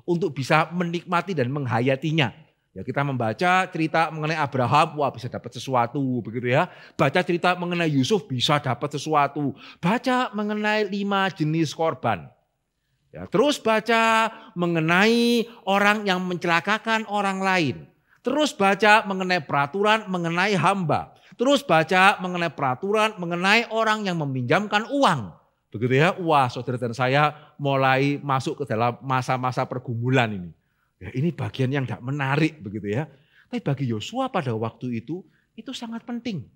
untuk bisa menikmati dan menghayatinya. Ya kita membaca cerita mengenai Abraham, wah bisa dapat sesuatu begitu ya. Baca cerita mengenai Yusuf bisa dapat sesuatu. Baca mengenai 5 jenis korban. Ya, terus baca mengenai orang yang mencelakakan orang lain. Terus baca mengenai peraturan mengenai hamba. Terus baca mengenai peraturan mengenai orang yang meminjamkan uang. Begitu ya, wah saudara dan saya mulai masuk ke dalam masa-masa pergumulan ini. Ya, ini bagian yang tidak menarik begitu ya. Tapi bagi Yosua pada waktu itu sangat penting.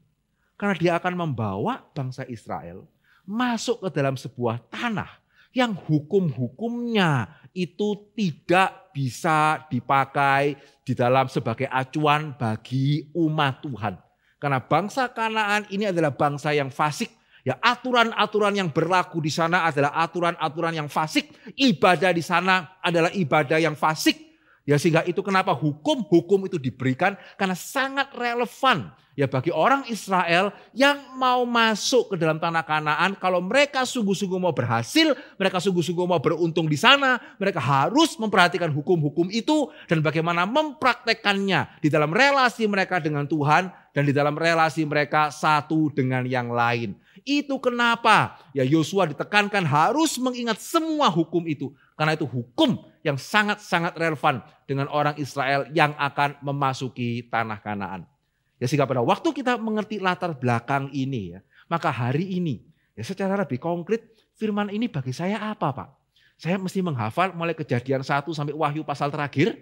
Karena dia akan membawa bangsa Israel masuk ke dalam sebuah tanah yang hukum-hukumnya itu tidak bisa dipakai di dalam sebagai acuan bagi umat Tuhan. Karena bangsa Kanaan ini adalah bangsa yang fasik. Ya, aturan-aturan yang berlaku di sana adalah aturan-aturan yang fasik. Ibadah di sana adalah ibadah yang fasik. Ya, sehingga itu kenapa hukum-hukum itu diberikan karena sangat relevan. Ya bagi orang Israel yang mau masuk ke dalam tanah Kanaan, kalau mereka sungguh-sungguh mau berhasil, mereka sungguh-sungguh mau beruntung di sana, mereka harus memperhatikan hukum-hukum itu dan bagaimana mempraktekannya di dalam relasi mereka dengan Tuhan dan di dalam relasi mereka satu dengan yang lain. Itu kenapa ya Yosua ditekankan harus mengingat semua hukum itu. Karena itu hukum yang sangat-sangat relevan dengan orang Israel yang akan memasuki tanah Kanaan. Ya sehingga pada waktu kita mengerti latar belakang ini ya, maka hari ini ya secara lebih konkret firman ini bagi saya apa Pak? Saya mesti menghafal mulai Kejadian 1 sampai Wahyu pasal terakhir.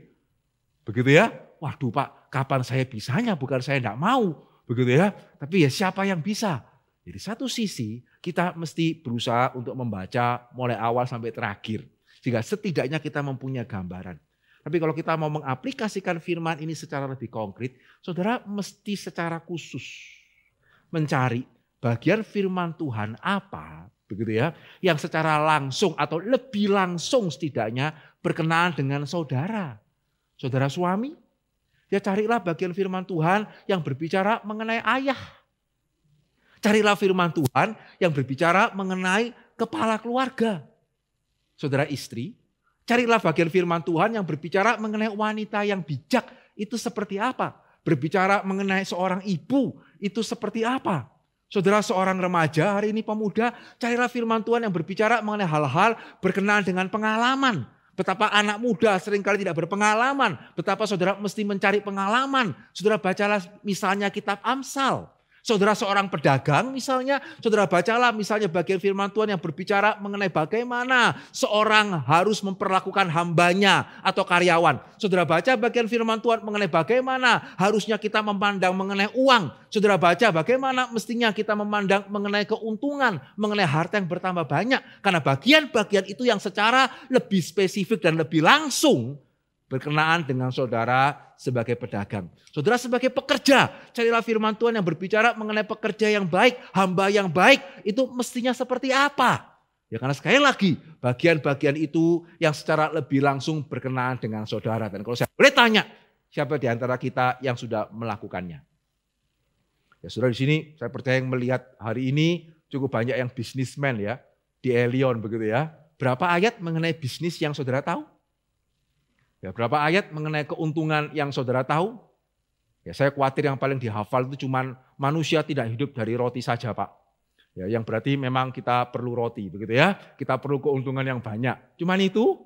Begitu ya? Waduh Pak, kapan saya bisanya? Bukan saya tidak mau. Begitu ya? Tapi ya siapa yang bisa? Jadi satu sisi kita mesti berusaha untuk membaca mulai awal sampai terakhir. Sehingga setidaknya kita mempunyai gambaran. Tapi kalau kita mau mengaplikasikan firman ini secara lebih konkret, saudara mesti secara khusus mencari bagian firman Tuhan apa, begitu ya, yang secara langsung atau lebih langsung setidaknya berkenaan dengan saudara. Saudara suami, ya carilah bagian firman Tuhan yang berbicara mengenai ayah. Carilah firman Tuhan yang berbicara mengenai kepala keluarga. Saudara istri, carilah bagian firman Tuhan yang berbicara mengenai wanita yang bijak itu seperti apa. Berbicara mengenai seorang ibu itu seperti apa. Saudara seorang remaja hari ini pemuda, carilah firman Tuhan yang berbicara mengenai hal-hal berkenaan dengan pengalaman. Betapa anak muda seringkali tidak berpengalaman. Betapa saudara mesti mencari pengalaman. Saudara bacalah misalnya kitab Amsal. Saudara seorang pedagang misalnya, saudara bacalah misalnya bagian firman Tuhan yang berbicara mengenai bagaimana seorang harus memperlakukan hambanya atau karyawan. Saudara baca bagian firman Tuhan mengenai bagaimana harusnya kita memandang mengenai uang. Saudara baca bagaimana mestinya kita memandang mengenai keuntungan, mengenai harta yang bertambah banyak. Karena bagian-bagian itu yang secara lebih spesifik dan lebih langsung berkenaan dengan saudara sebagai pedagang. Saudara sebagai pekerja, carilah firman Tuhan yang berbicara mengenai pekerja yang baik, hamba yang baik, itu mestinya seperti apa? Ya karena sekali lagi, bagian-bagian itu yang secara lebih langsung berkenaan dengan saudara. Dan kalau saya boleh tanya, siapa di antara kita yang sudah melakukannya? Ya saudara di sini, saya percaya yang melihat hari ini cukup banyak yang bisnismen ya, di Elion begitu ya. Berapa ayat mengenai bisnis yang saudara tahu? Ya, berapa ayat mengenai keuntungan yang saudara tahu? Ya, saya khawatir yang paling dihafal itu cuma manusia tidak hidup dari roti saja Pak. Ya, yang berarti memang kita perlu roti begitu ya. Kita perlu keuntungan yang banyak. Cuman itu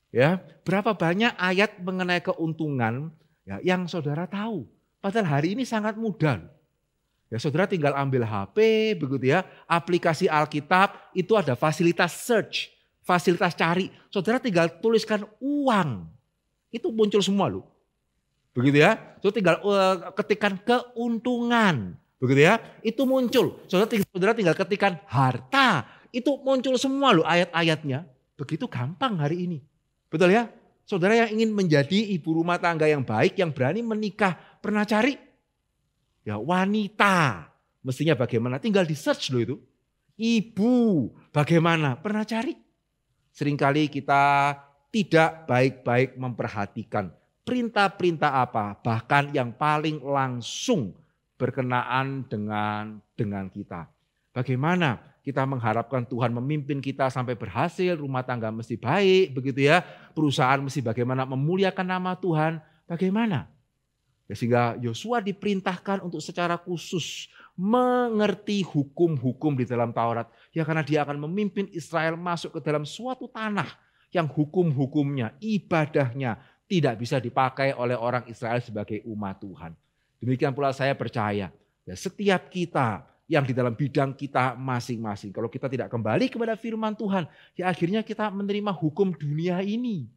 ya, berapa banyak ayat mengenai keuntungan ya, yang saudara tahu? Padahal hari ini sangat mudah. Ya, saudara tinggal ambil HP begitu ya, aplikasi Alkitab itu ada fasilitas search, fasilitas cari. Saudara tinggal tuliskan uang. Itu muncul semua loh. Begitu ya. Saudara tinggal ketikkan keuntungan. Begitu ya. Itu muncul. Saudara tinggal ketikkan harta. Itu muncul semua loh ayat-ayatnya. Begitu gampang hari ini. Betul ya. Saudara yang ingin menjadi ibu rumah tangga yang baik, yang berani menikah, pernah cari? Ya wanita. Mestinya bagaimana? Tinggal di search loh itu. Ibu bagaimana? Pernah cari? Seringkali kita tidak baik-baik memperhatikan perintah-perintah apa, bahkan yang paling langsung berkenaan dengan kita. Bagaimana kita mengharapkan Tuhan memimpin kita sampai berhasil, rumah tangga mesti baik, begitu ya. Perusahaan mesti bagaimana memuliakan nama Tuhan, bagaimana? Ya, sehingga Yosua diperintahkan untuk secara khusus mengerti hukum-hukum di dalam Taurat. Ya karena dia akan memimpin Israel masuk ke dalam suatu tanah yang hukum-hukumnya, ibadahnya tidak bisa dipakai oleh orang Israel sebagai umat Tuhan. Demikian pula saya percaya, ya setiap kita yang di dalam bidang kita masing-masing, kalau kita tidak kembali kepada firman Tuhan, ya akhirnya kita menerima hukum dunia ini,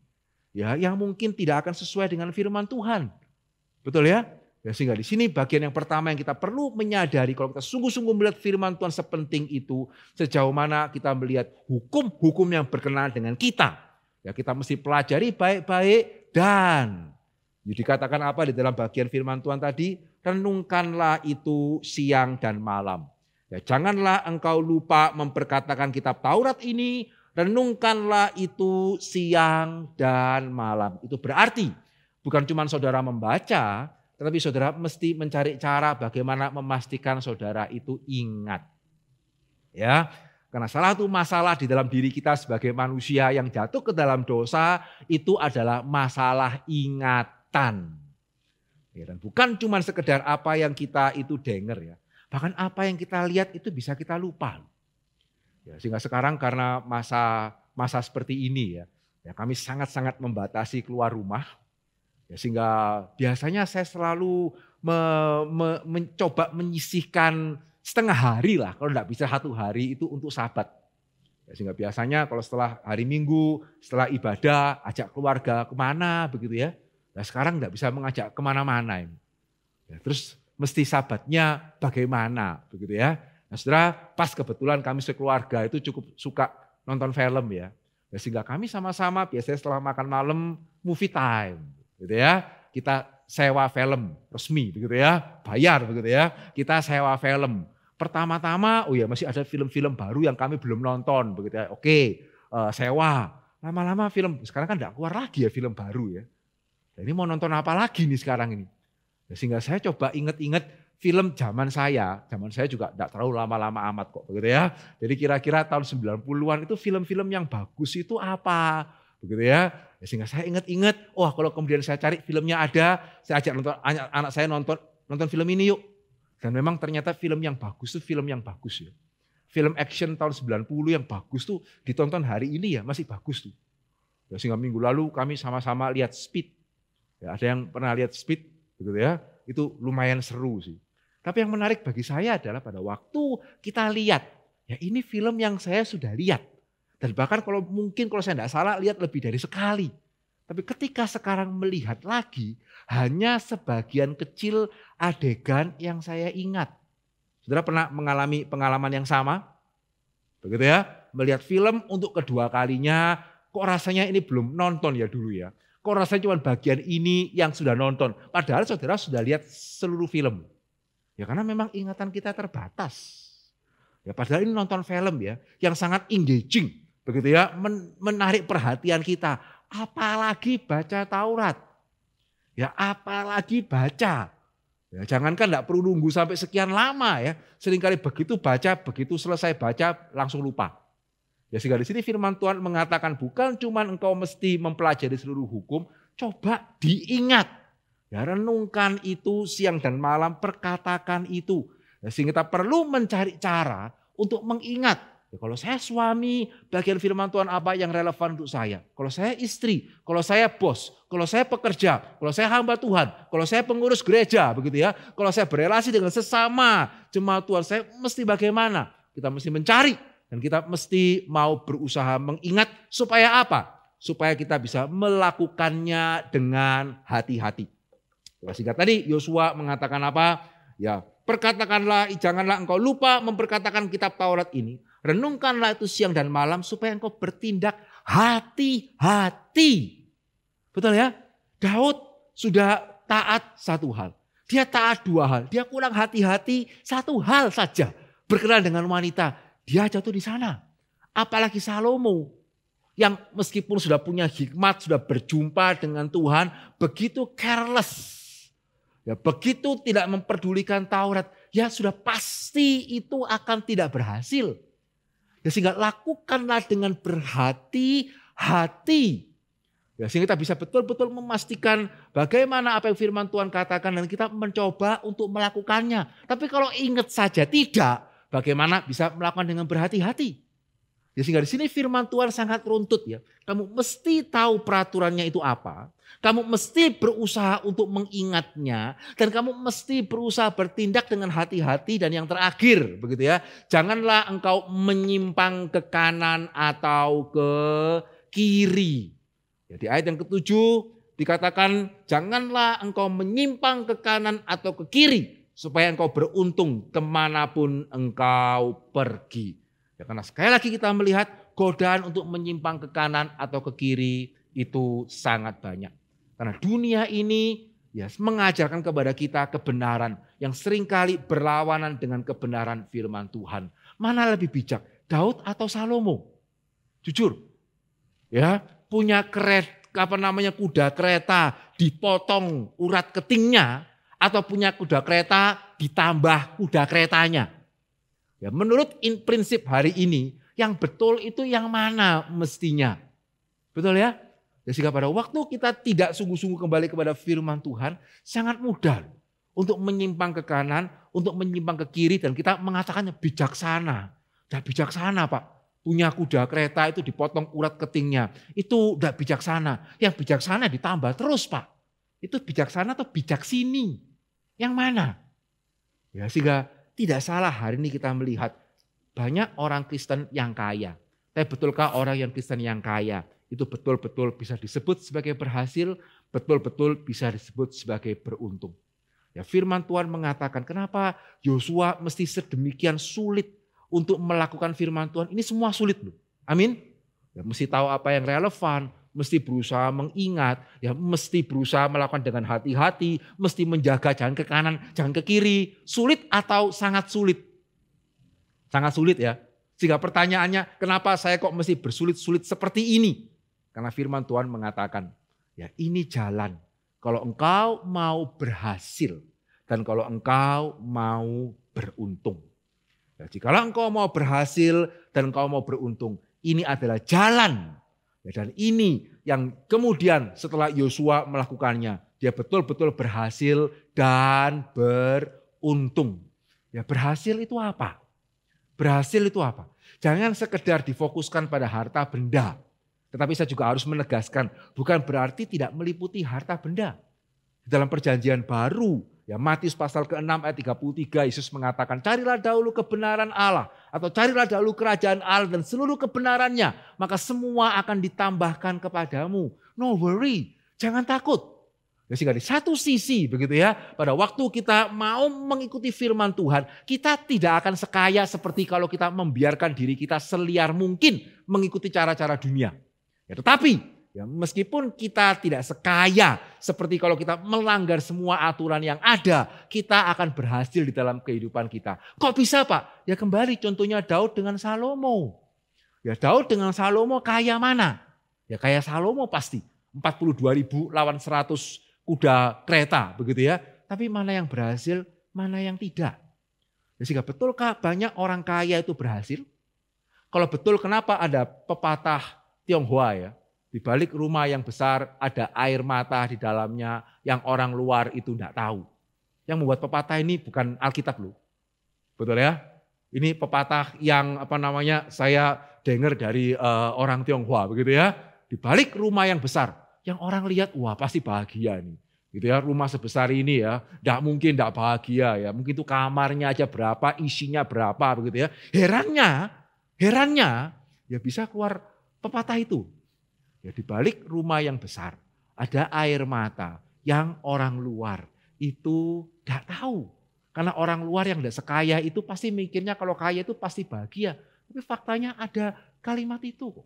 ya yang mungkin tidak akan sesuai dengan firman Tuhan. Betul ya? Ya sehingga di sini bagian yang pertama yang kita perlu menyadari, kalau kita sungguh-sungguh melihat firman Tuhan sepenting itu, sejauh mana kita melihat hukum-hukum yang berkenaan dengan kita. Ya kita mesti pelajari baik-baik dan dikatakan apa di dalam bagian firman Tuhan tadi? Renungkanlah itu siang dan malam. Ya, janganlah engkau lupa memperkatakan kitab Taurat ini, renungkanlah itu siang dan malam. Itu berarti bukan cuma saudara membaca, tetapi saudara mesti mencari cara bagaimana memastikan saudara itu ingat. Ya, karena salah satu masalah di dalam diri kita sebagai manusia yang jatuh ke dalam dosa itu adalah masalah ingatan. Ya, dan bukan cuma sekedar apa yang kita itu dengar ya. Bahkan apa yang kita lihat itu bisa kita lupa. Ya, sehingga sekarang karena masa seperti ini ya kami sangat-sangat membatasi keluar rumah. Ya, sehingga biasanya saya selalu mencoba menyisihkan setengah hari lah, kalau tidak bisa 1 hari itu untuk sahabat. Ya, sehingga biasanya kalau setelah hari Minggu, setelah ibadah, ajak keluarga kemana begitu ya. Nah sekarang tidak bisa mengajak kemana-mana. Ya, terus mesti sahabatnya bagaimana begitu ya. Nah saudara, pas kebetulan kami sekeluarga itu cukup suka nonton film ya. Ya sehingga kami sama-sama biasanya setelah makan malam movie time gitu ya. Kita sewa film resmi begitu ya, bayar begitu ya. Kita sewa film. Pertama-tama, oh ya masih ada film-film baru yang kami belum nonton begitu ya. Oke, sewa. Lama-lama film, sekarang kan tidak keluar lagi ya film baru ya. Nah, ini mau nonton apa lagi nih sekarang ini? Ya, sehingga saya coba ingat-ingat film zaman saya juga tidak terlalu lama-lama amat kok begitu ya. Jadi kira-kira tahun 90-an itu film-film yang bagus itu apa? Begitu ya. Ya sehingga saya ingat-ingat, oh kalau kemudian saya cari filmnya ada, saya ajak anak saya nonton film ini yuk. Dan memang ternyata film yang bagus itu film yang bagus ya. Film action tahun 90 yang bagus tuh ditonton hari ini ya masih bagus tuh. Ya, sehingga minggu lalu kami sama-sama lihat Speed. Ya, ada yang pernah lihat Speed gitu ya. Itu lumayan seru sih. Tapi yang menarik bagi saya adalah pada waktu kita lihat, ya ini film yang saya sudah lihat. Dan bahkan kalau saya tidak salah lihat lebih dari sekali. Tapi ketika sekarang melihat lagi, hanya sebagian kecil adegan yang saya ingat. Saudara pernah mengalami pengalaman yang sama? Begitu ya, melihat film untuk kedua kalinya, kok rasanya ini belum nonton ya dulu ya. Kok rasanya cuma bagian ini yang sudah nonton. Padahal saudara sudah lihat seluruh film. Ya karena memang ingatan kita terbatas. Ya padahal ini nonton film ya, yang sangat engaging. Begitu ya, menarik perhatian kita. Apalagi baca Taurat. Ya apalagi baca. Ya, jangankan tidak perlu nunggu sampai sekian lama ya. Seringkali begitu baca, begitu selesai baca langsung lupa. Ya sehingga di sini firman Tuhan mengatakan bukan cuma engkau mesti mempelajari seluruh hukum, coba diingat. Ya renungkan itu siang dan malam, perkatakan itu. Ya, sehingga kita perlu mencari cara untuk mengingat. Ya, kalau saya suami, bagian firman Tuhan apa yang relevan untuk saya. Kalau saya istri, kalau saya bos, kalau saya pekerja, kalau saya hamba Tuhan, kalau saya pengurus gereja, begitu ya. Kalau saya berelasi dengan sesama jemaat Tuhan, saya mesti bagaimana? Kita mesti mencari dan kita mesti mau berusaha mengingat supaya apa? Supaya kita bisa melakukannya dengan hati-hati. Sehingga tadi Yosua mengatakan apa? Ya, perkatakanlah, janganlah engkau lupa memperkatakan kitab Taurat ini. Renungkanlah itu siang dan malam supaya engkau bertindak hati-hati. Betul ya? Daud sudah taat satu hal. Dia taat 2 hal. Dia kurang hati-hati 1 hal saja. Berkenan dengan wanita. Dia jatuh di sana. Apalagi Salomo. yang meskipun sudah punya hikmat, sudah berjumpa dengan Tuhan, begitu careless. Ya, begitu tidak memperdulikan Taurat, ya sudah pasti itu akan tidak berhasil. Ya, sehingga lakukanlah dengan berhati-hati. Ya, sehingga kita bisa betul-betul memastikan bagaimana apa yang firman Tuhan katakan dan kita mencoba untuk melakukannya. Tapi kalau ingat saja tidak, bagaimana bisa melakukan dengan berhati-hati. Ya, sehingga di sini firman Tuhan sangat runtut ya. Kamu mesti tahu peraturannya itu apa. Kamu mesti berusaha untuk mengingatnya. Dan kamu mesti berusaha bertindak dengan hati-hati. Dan yang terakhir begitu ya. Janganlah engkau menyimpang ke kanan atau ke kiri. Ya, di ayat yang ke-7 dikatakan janganlah engkau menyimpang ke kanan atau ke kiri. Supaya engkau beruntung kemanapun engkau pergi. Ya, karena sekali lagi kita melihat godaan untuk menyimpang ke kanan atau ke kiri itu sangat banyak. Karena dunia ini ya mengajarkan kepada kita kebenaran yang seringkali berlawanan dengan kebenaran firman Tuhan. Mana lebih bijak, Daud atau Salomo? Jujur, ya punya kuda kereta dipotong urat ketingnya atau punya kuda kereta ditambah kuda keretanya. Ya, menurut prinsip hari ini, yang betul itu yang mana mestinya? Betul ya? Sehingga pada waktu kita tidak sungguh-sungguh kembali kepada firman Tuhan, sangat mudah untuk menyimpang ke kanan, untuk menyimpang ke kiri, dan kita mengatakannya bijaksana. Tidak bijaksana Pak, punya kuda kereta itu dipotong urat ketingnya. Itu tidak bijaksana. Yang bijaksana ditambah terus Pak. Itu bijaksana atau bijaksini? Yang mana? Ya, sehingga tidak salah hari ini kita melihat banyak orang Kristen yang kaya. Tapi betulkah orang yang Kristen yang kaya itu betul-betul bisa disebut sebagai berhasil, betul-betul bisa disebut sebagai beruntung. Ya, firman Tuhan mengatakan kenapa Yosua mesti sedemikian sulit untuk melakukan firman Tuhan. Ini semua sulit loh. Amin. Ya, mesti tahu apa yang relevan, mesti berusaha mengingat, ya mesti berusaha melakukan dengan hati-hati, mesti menjaga jangan ke kanan, jangan ke kiri. Sulit atau sangat sulit? Sangat sulit ya. Sehingga pertanyaannya, kenapa saya kok mesti bersulit-sulit seperti ini? Karena firman Tuhan mengatakan, ya ini jalan. Kalau engkau mau berhasil dan kalau engkau mau beruntung. Ya, jikalau engkau mau berhasil dan engkau mau beruntung, ini adalah jalan. Ya, dan ini yang kemudian setelah Yosua melakukannya, dia betul-betul berhasil dan beruntung. Ya, berhasil itu apa? Berhasil itu apa? Jangan sekedar difokuskan pada harta benda. Tetapi saya juga harus menegaskan, bukan berarti tidak meliputi harta benda. Di dalam perjanjian baru, ya Matius pasal ke-6 ayat 33, Yesus mengatakan, carilah dahulu kebenaran Allah, atau carilah dahulu kerajaan Allah dan seluruh kebenarannya, maka semua akan ditambahkan kepadamu. No worry, jangan takut. Ya, sehingga di satu sisi begitu ya, pada waktu kita mau mengikuti firman Tuhan, kita tidak akan sekaya seperti kalau kita membiarkan diri kita seliar mungkin mengikuti cara-cara dunia. Ya, tetapi ya, meskipun kita tidak sekaya seperti kalau kita melanggar semua aturan yang ada, kita akan berhasil di dalam kehidupan kita. Kok bisa Pak? Ya kembali contohnya Daud dengan Salomo. Ya Daud dengan Salomo kaya mana? Ya kaya Salomo pasti. 42.000 lawan 100 kuda kereta begitu ya. Tapi mana yang berhasil, mana yang tidak. Ya, sehingga betulkah banyak orang kaya itu berhasil? Kalau betul kenapa ada pepatah Tionghoa ya. Di balik rumah yang besar ada air mata di dalamnya yang orang luar itu tidak tahu. Yang membuat pepatah ini bukan Alkitab loh. Betul ya? Ini pepatah yang saya dengar dari orang Tionghoa begitu ya. Di balik rumah yang besar yang orang lihat wah pasti bahagia nih. Gitu ya, rumah sebesar ini ya, tidak mungkin tidak bahagia ya. Mungkin itu kamarnya aja berapa, isinya berapa begitu ya. Herannya ya bisa keluar pepatah itu. Ya di balik rumah yang besar ada air mata yang orang luar itu tidak tahu. Karena orang luar yang tidak sekaya itu pasti mikirnya kalau kaya itu pasti bahagia. Tapi faktanya ada kalimat itu kok.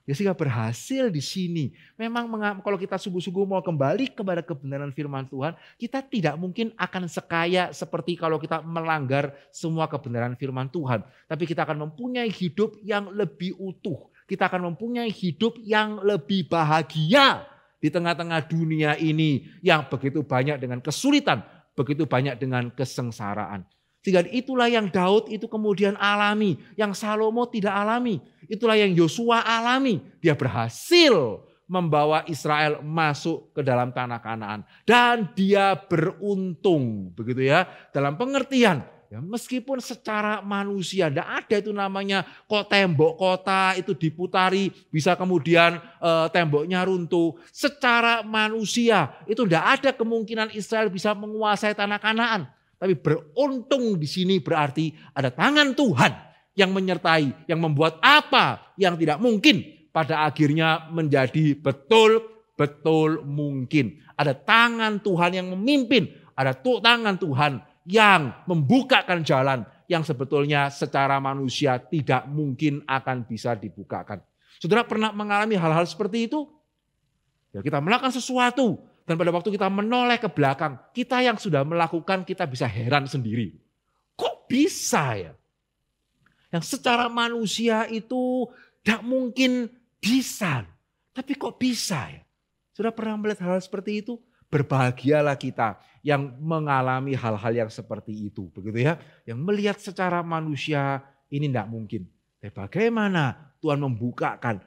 Ya sehingga berhasil di sini. Memang kalau kita sungguh-sungguh mau kembali kepada kebenaran firman Tuhan, kita tidak mungkin akan sekaya seperti kalau kita melanggar semua kebenaran firman Tuhan. Tapi kita akan mempunyai hidup yang lebih utuh. Kita akan mempunyai hidup yang lebih bahagia di tengah-tengah dunia ini yang begitu banyak dengan kesulitan, begitu banyak dengan kesengsaraan. Sehingga itulah yang Daud itu kemudian alami, yang Salomo tidak alami. Itulah yang Yosua alami. Dia berhasil membawa Israel masuk ke dalam tanah Kanaan. Dan dia beruntung, begitu ya. Dalam pengertian, ya, meskipun secara manusia tidak ada itu namanya kok tembok kota itu diputari bisa kemudian temboknya runtuh. Secara manusia itu tidak ada kemungkinan Israel bisa menguasai tanah Kanaan. Tapi beruntung di sini berarti ada tangan Tuhan yang menyertai, yang membuat apa yang tidak mungkin pada akhirnya menjadi betul-betul mungkin. Ada tangan Tuhan yang memimpin, ada tangan Tuhan yang membukakan jalan yang sebetulnya secara manusia tidak mungkin akan bisa dibukakan. Saudara pernah mengalami hal-hal seperti itu? Ya, kita melakukan sesuatu dan pada waktu kita menoleh ke belakang, kita yang sudah melakukan kita bisa heran sendiri. Kok bisa ya? Yang secara manusia itu tidak mungkin bisa. Tapi kok bisa ya? Sudah pernah melihat hal seperti itu? Berbahagialah kita yang mengalami hal-hal yang seperti itu. Begitu ya. Yang melihat secara manusia ini tidak mungkin. Tapi bagaimana Tuhan membukakan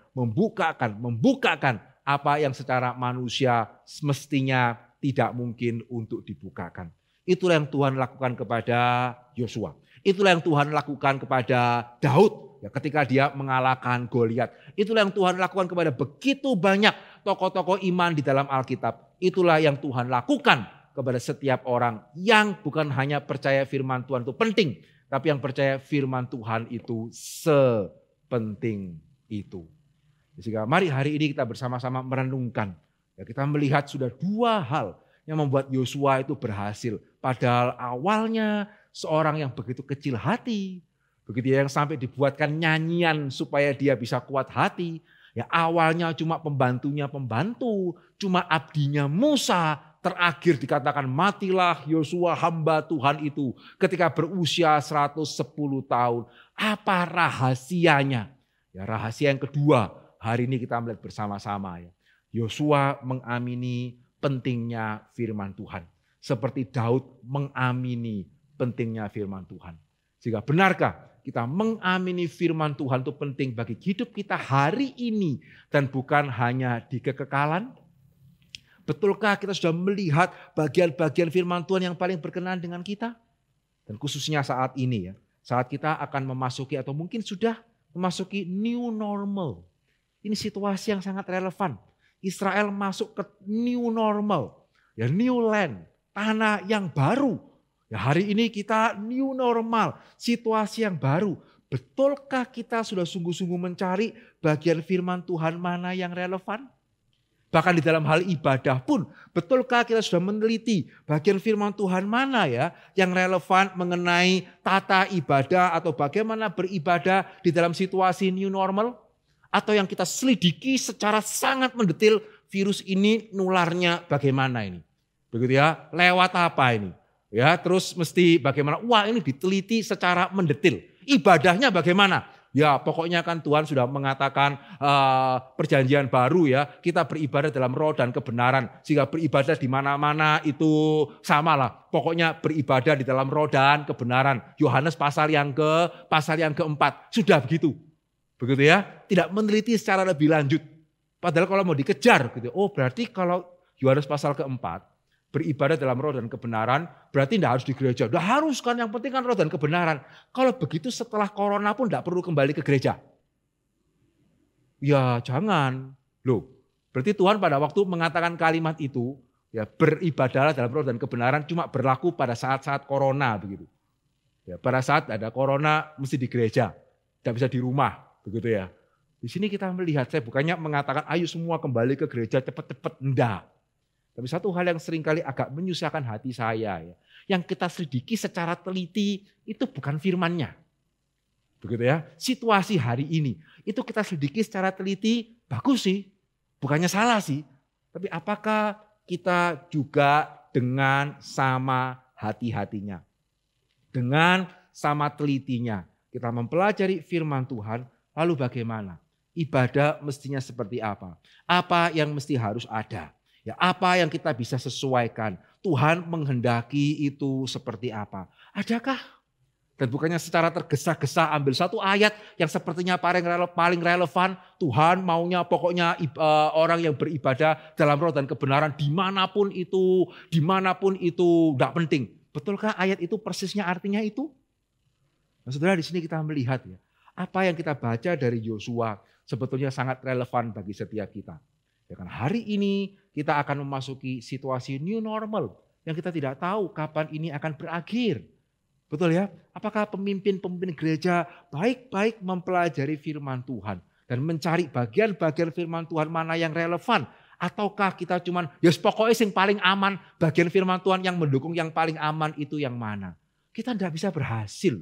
apa yang secara manusia semestinya tidak mungkin untuk dibukakan. Itulah yang Tuhan lakukan kepada Yosua. Itulah yang Tuhan lakukan kepada Daud ya, ketika dia mengalahkan Goliat. Itulah yang Tuhan lakukan kepada begitu banyak tokoh-tokoh iman di dalam Alkitab. Itulah yang Tuhan lakukan kepada setiap orang yang bukan hanya percaya firman Tuhan itu penting, tapi yang percaya firman Tuhan itu sepenting itu. Sehingga mari hari ini kita bersama-sama merenungkan. Ya, kita melihat sudah dua hal yang membuat Yosua itu berhasil. Padahal awalnya seorang yang begitu kecil hati. Begitu yang sampai dibuatkan nyanyian supaya dia bisa kuat hati. Ya awalnya cuma pembantunya pembantu. Cuma abdinya Musa. Terakhir dikatakan matilah Yosua hamba Tuhan itu. Ketika berusia 110 tahun. Apa rahasianya? Ya rahasia yang kedua. Hari ini kita melihat bersama-sama ya. Yosua mengamini pentingnya firman Tuhan. Seperti Daud mengamini pentingnya firman Tuhan. Sehingga benarkah kita mengamini firman Tuhan itu penting bagi hidup kita hari ini. Dan bukan hanya di kekekalan. Betulkah kita sudah melihat bagian-bagian firman Tuhan yang paling berkenan dengan kita? Dan khususnya saat ini ya. Saat kita akan memasuki atau mungkin sudah memasuki new normal. Ini situasi yang sangat relevan. Israel masuk ke new normal. Ya new land. Tanah yang baru. Ya hari ini kita new normal. Situasi yang baru. Betulkah kita sudah sungguh-sungguh mencari bagian firman Tuhan mana yang relevan? Bahkan di dalam hal ibadah pun. Betulkah kita sudah meneliti bagian firman Tuhan mana ya yang relevan mengenai tata ibadah atau bagaimana beribadah di dalam situasi new normal? Atau yang kita selidiki secara sangat mendetil virus ini nularnya bagaimana ini. Begitu ya, lewat apa ini. Ya, terus mesti bagaimana, wah ini diteliti secara mendetil. Ibadahnya bagaimana? Ya pokoknya kan Tuhan sudah mengatakan perjanjian baru ya. Kita beribadah dalam roh dan kebenaran. Sehingga beribadah di mana-mana itu sama lah. Pokoknya beribadah di dalam roh dan kebenaran. Yohanes pasal yang keempat. Sudah begitu. Begitu ya, tidak meneliti secara lebih lanjut. Padahal kalau mau dikejar, gitu, oh berarti kalau Yohanes pasal keempat, beribadah dalam roh dan kebenaran, berarti tidak harus di gereja. Udah harus kan, yang penting kan roh dan kebenaran. Kalau begitu setelah corona pun tidak perlu kembali ke gereja. Ya jangan. Loh, berarti Tuhan pada waktu mengatakan kalimat itu, ya beribadahlah dalam roh dan kebenaran cuma berlaku pada saat-saat corona begitu. Ya, pada saat ada corona mesti di gereja, tidak bisa di rumah. Begitu ya. Di sini kita melihat, saya bukannya mengatakan ayo semua kembali ke gereja cepat-cepat, enggak. Tapi satu hal yang seringkali agak menyusahkan hati saya ya. Yang kita selidiki secara teliti itu bukan firman-Nya. Begitu ya. Situasi hari ini itu kita selidiki secara teliti bagus sih. Bukannya salah sih. Tapi apakah kita juga dengan sama hati-hatinya. Dengan sama telitinya. Kita mempelajari firman Tuhan. Lalu bagaimana? Ibadah mestinya seperti apa? Apa yang mesti harus ada? Ya, apa yang kita bisa sesuaikan? Tuhan menghendaki itu seperti apa? Adakah? Dan bukannya secara tergesa-gesa ambil satu ayat yang sepertinya paling relevan. Tuhan maunya pokoknya orang yang beribadah dalam roh dan kebenaran dimanapun itu tidak penting. Betulkah ayat itu persisnya artinya itu? Nah, saudara, di sini kita melihat ya, apa yang kita baca dari Yosua sebetulnya sangat relevan bagi setiap kita. Ya kan, hari ini kita akan memasuki situasi new normal yang kita tidak tahu kapan ini akan berakhir. Betul ya? Apakah pemimpin-pemimpin gereja baik-baik mempelajari firman Tuhan dan mencari bagian-bagian firman Tuhan mana yang relevan? Ataukah kita cuman, ya pokoknya yang paling aman, bagian firman Tuhan yang mendukung yang paling aman itu yang mana? Kita tidak bisa berhasil.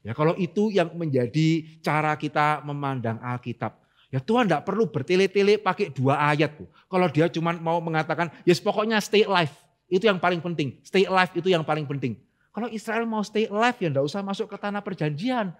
Ya, kalau itu yang menjadi cara kita memandang Alkitab. Ya Tuhan tidak perlu bertele-tele pakai 2 ayat. Kalau dia cuma mau mengatakan, ya pokoknya stay alive. Itu yang paling penting. Stay alive itu yang paling penting. Kalau Israel mau stay alive ya tidak usah masuk ke tanah perjanjian.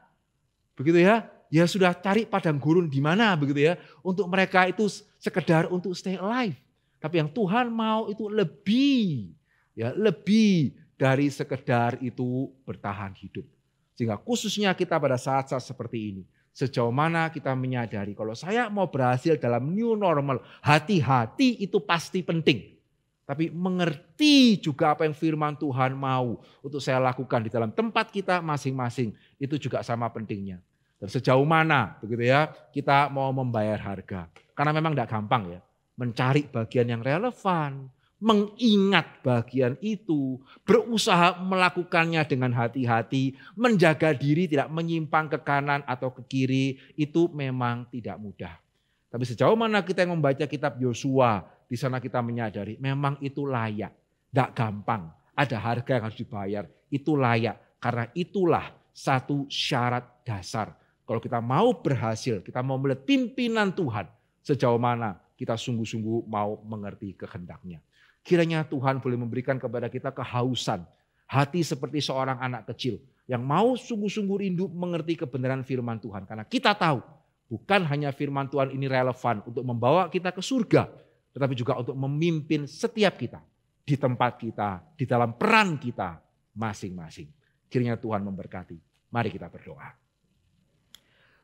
Begitu ya. Ya sudah cari padang gurun di mana begitu ya. Untuk mereka itu sekedar untuk stay alive. Tapi yang Tuhan mau itu lebih. Ya lebih dari sekedar itu bertahan hidup. Sehingga khususnya kita pada saat-saat seperti ini. Sejauh mana kita menyadari kalau saya mau berhasil dalam new normal. Hati-hati itu pasti penting. Tapi mengerti juga apa yang firman Tuhan mau untuk saya lakukan di dalam tempat kita masing-masing. Itu juga sama pentingnya. Dan sejauh mana begitu ya kita mau membayar harga. Karena memang tidak gampang ya. Mencari bagian yang relevan. Mengingat bagian itu. Berusaha melakukannya dengan hati-hati. Menjaga diri tidak menyimpang ke kanan atau ke kiri. Itu memang tidak mudah. Tapi sejauh mana kita yang membaca kitab Yosua. Di sana kita menyadari memang itu layak. Tidak gampang. Ada harga yang harus dibayar. Itu layak. Karena itulah satu syarat dasar. Kalau kita mau berhasil, kita mau melihat pimpinan Tuhan. Sejauh mana kita sungguh-sungguh mau mengerti kehendaknya. Kiranya Tuhan boleh memberikan kepada kita kehausan. Hati seperti seorang anak kecil. Yang mau sungguh-sungguh rindu mengerti kebenaran firman Tuhan. Karena kita tahu bukan hanya firman Tuhan ini relevan untuk membawa kita ke surga. Tetapi juga untuk memimpin setiap kita di tempat kita, di dalam peran kita masing-masing. Kiranya Tuhan memberkati. Mari kita berdoa.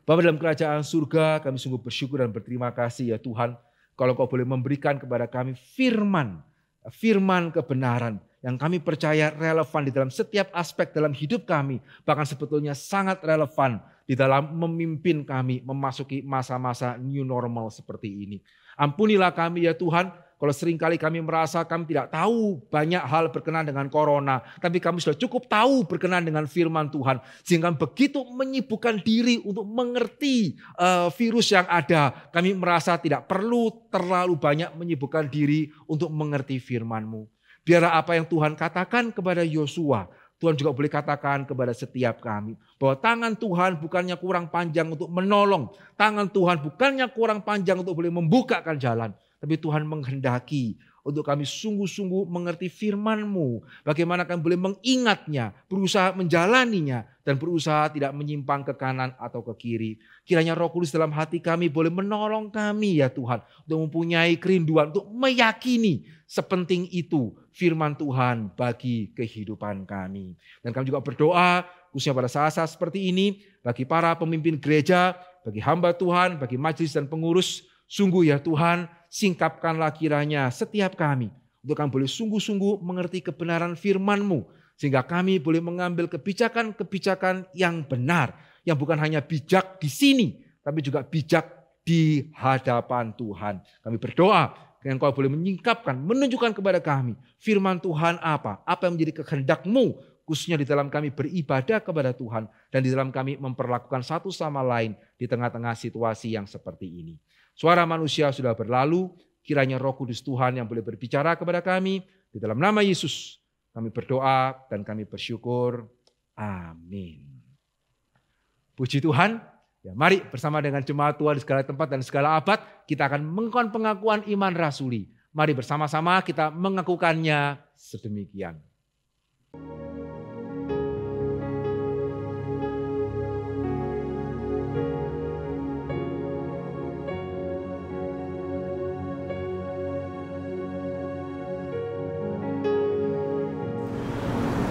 Bapa dalam kerajaan surga, kami sungguh bersyukur dan berterima kasih ya Tuhan. Kalau Kau boleh memberikan kepada kami firman kebenaran yang kami percaya relevan di dalam setiap aspek dalam hidup kami. Bahkan sebetulnya sangat relevan di dalam memimpin kami memasuki masa-masa new normal seperti ini. Ampunilah kami ya Tuhan, kalau seringkali kami merasa kami tidak tahu banyak hal berkenaan dengan corona. Tapi kami sudah cukup tahu berkenaan dengan firman Tuhan. Sehingga begitu menyibukkan diri untuk mengerti virus yang ada. Kami merasa tidak perlu terlalu banyak menyibukkan diri untuk mengerti firman-Mu. Biarlah apa yang Tuhan katakan kepada Yosua, Tuhan juga boleh katakan kepada setiap kami. Bahwa tangan Tuhan bukannya kurang panjang untuk menolong. Tangan Tuhan bukannya kurang panjang untuk boleh membukakan jalan. Tapi Tuhan menghendaki untuk kami sungguh-sungguh mengerti firman-Mu. Bagaimana kami boleh mengingatnya, berusaha menjalaninya. Dan berusaha tidak menyimpang ke kanan atau ke kiri. Kiranya Roh Kudus dalam hati kami boleh menolong kami ya Tuhan. Untuk mempunyai kerinduan, untuk meyakini sepenting itu firman Tuhan bagi kehidupan kami. Dan kami juga berdoa khususnya pada saat-saat seperti ini. Bagi para pemimpin gereja, bagi hamba Tuhan, bagi majelis dan pengurus. Sungguh ya Tuhan, singkapkanlah kiranya setiap kami. Untuk kami boleh sungguh-sungguh mengerti kebenaran firman-Mu. Sehingga kami boleh mengambil kebijakan-kebijakan yang benar. Yang bukan hanya bijak di sini, tapi juga bijak di hadapan Tuhan. Kami berdoa, Engkau boleh menyingkapkan, menunjukkan kepada kami firman Tuhan apa yang menjadi kehendak-Mu. Khususnya di dalam kami beribadah kepada Tuhan. Dan di dalam kami memperlakukan satu sama lain di tengah-tengah situasi yang seperti ini. Suara manusia sudah berlalu, kiranya Roh Kudus Tuhan yang boleh berbicara kepada kami. Di dalam nama Yesus kami berdoa dan kami bersyukur. Amin. Puji Tuhan. Ya, mari bersama dengan jemaat Tuhan di segala tempat dan segala abad. Kita akan mengakukan pengakuan iman rasuli. Mari bersama-sama kita mengakukannya sedemikian.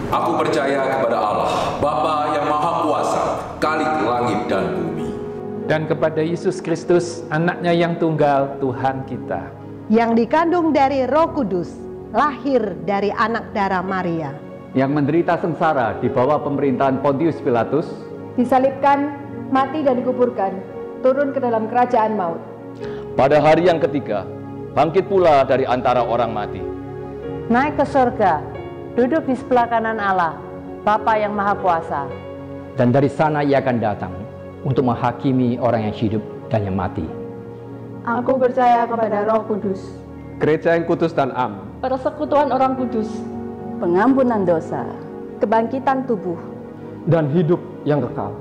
Aku percaya kepada Allah, Bapa yang Maha Kuasa, Khalik langit dan bumi. Dan kepada Yesus Kristus, anaknya yang tunggal, Tuhan kita. Yang dikandung dari Roh Kudus, lahir dari anak darah Maria. Yang menderita sengsara di bawah pemerintahan Pontius Pilatus. Disalibkan, mati dan dikuburkan, turun ke dalam kerajaan maut. Pada hari yang ketiga, bangkit pula dari antara orang mati. Naik ke surga, duduk di sebelah kanan Allah, Bapa yang Maha Kuasa. Dan dari sana ia akan datang untuk menghakimi orang yang hidup dan yang mati. Aku percaya kepada Roh Kudus, Gereja yang kudus dan am, persekutuan orang kudus, pengampunan dosa, kebangkitan tubuh, dan hidup yang kekal.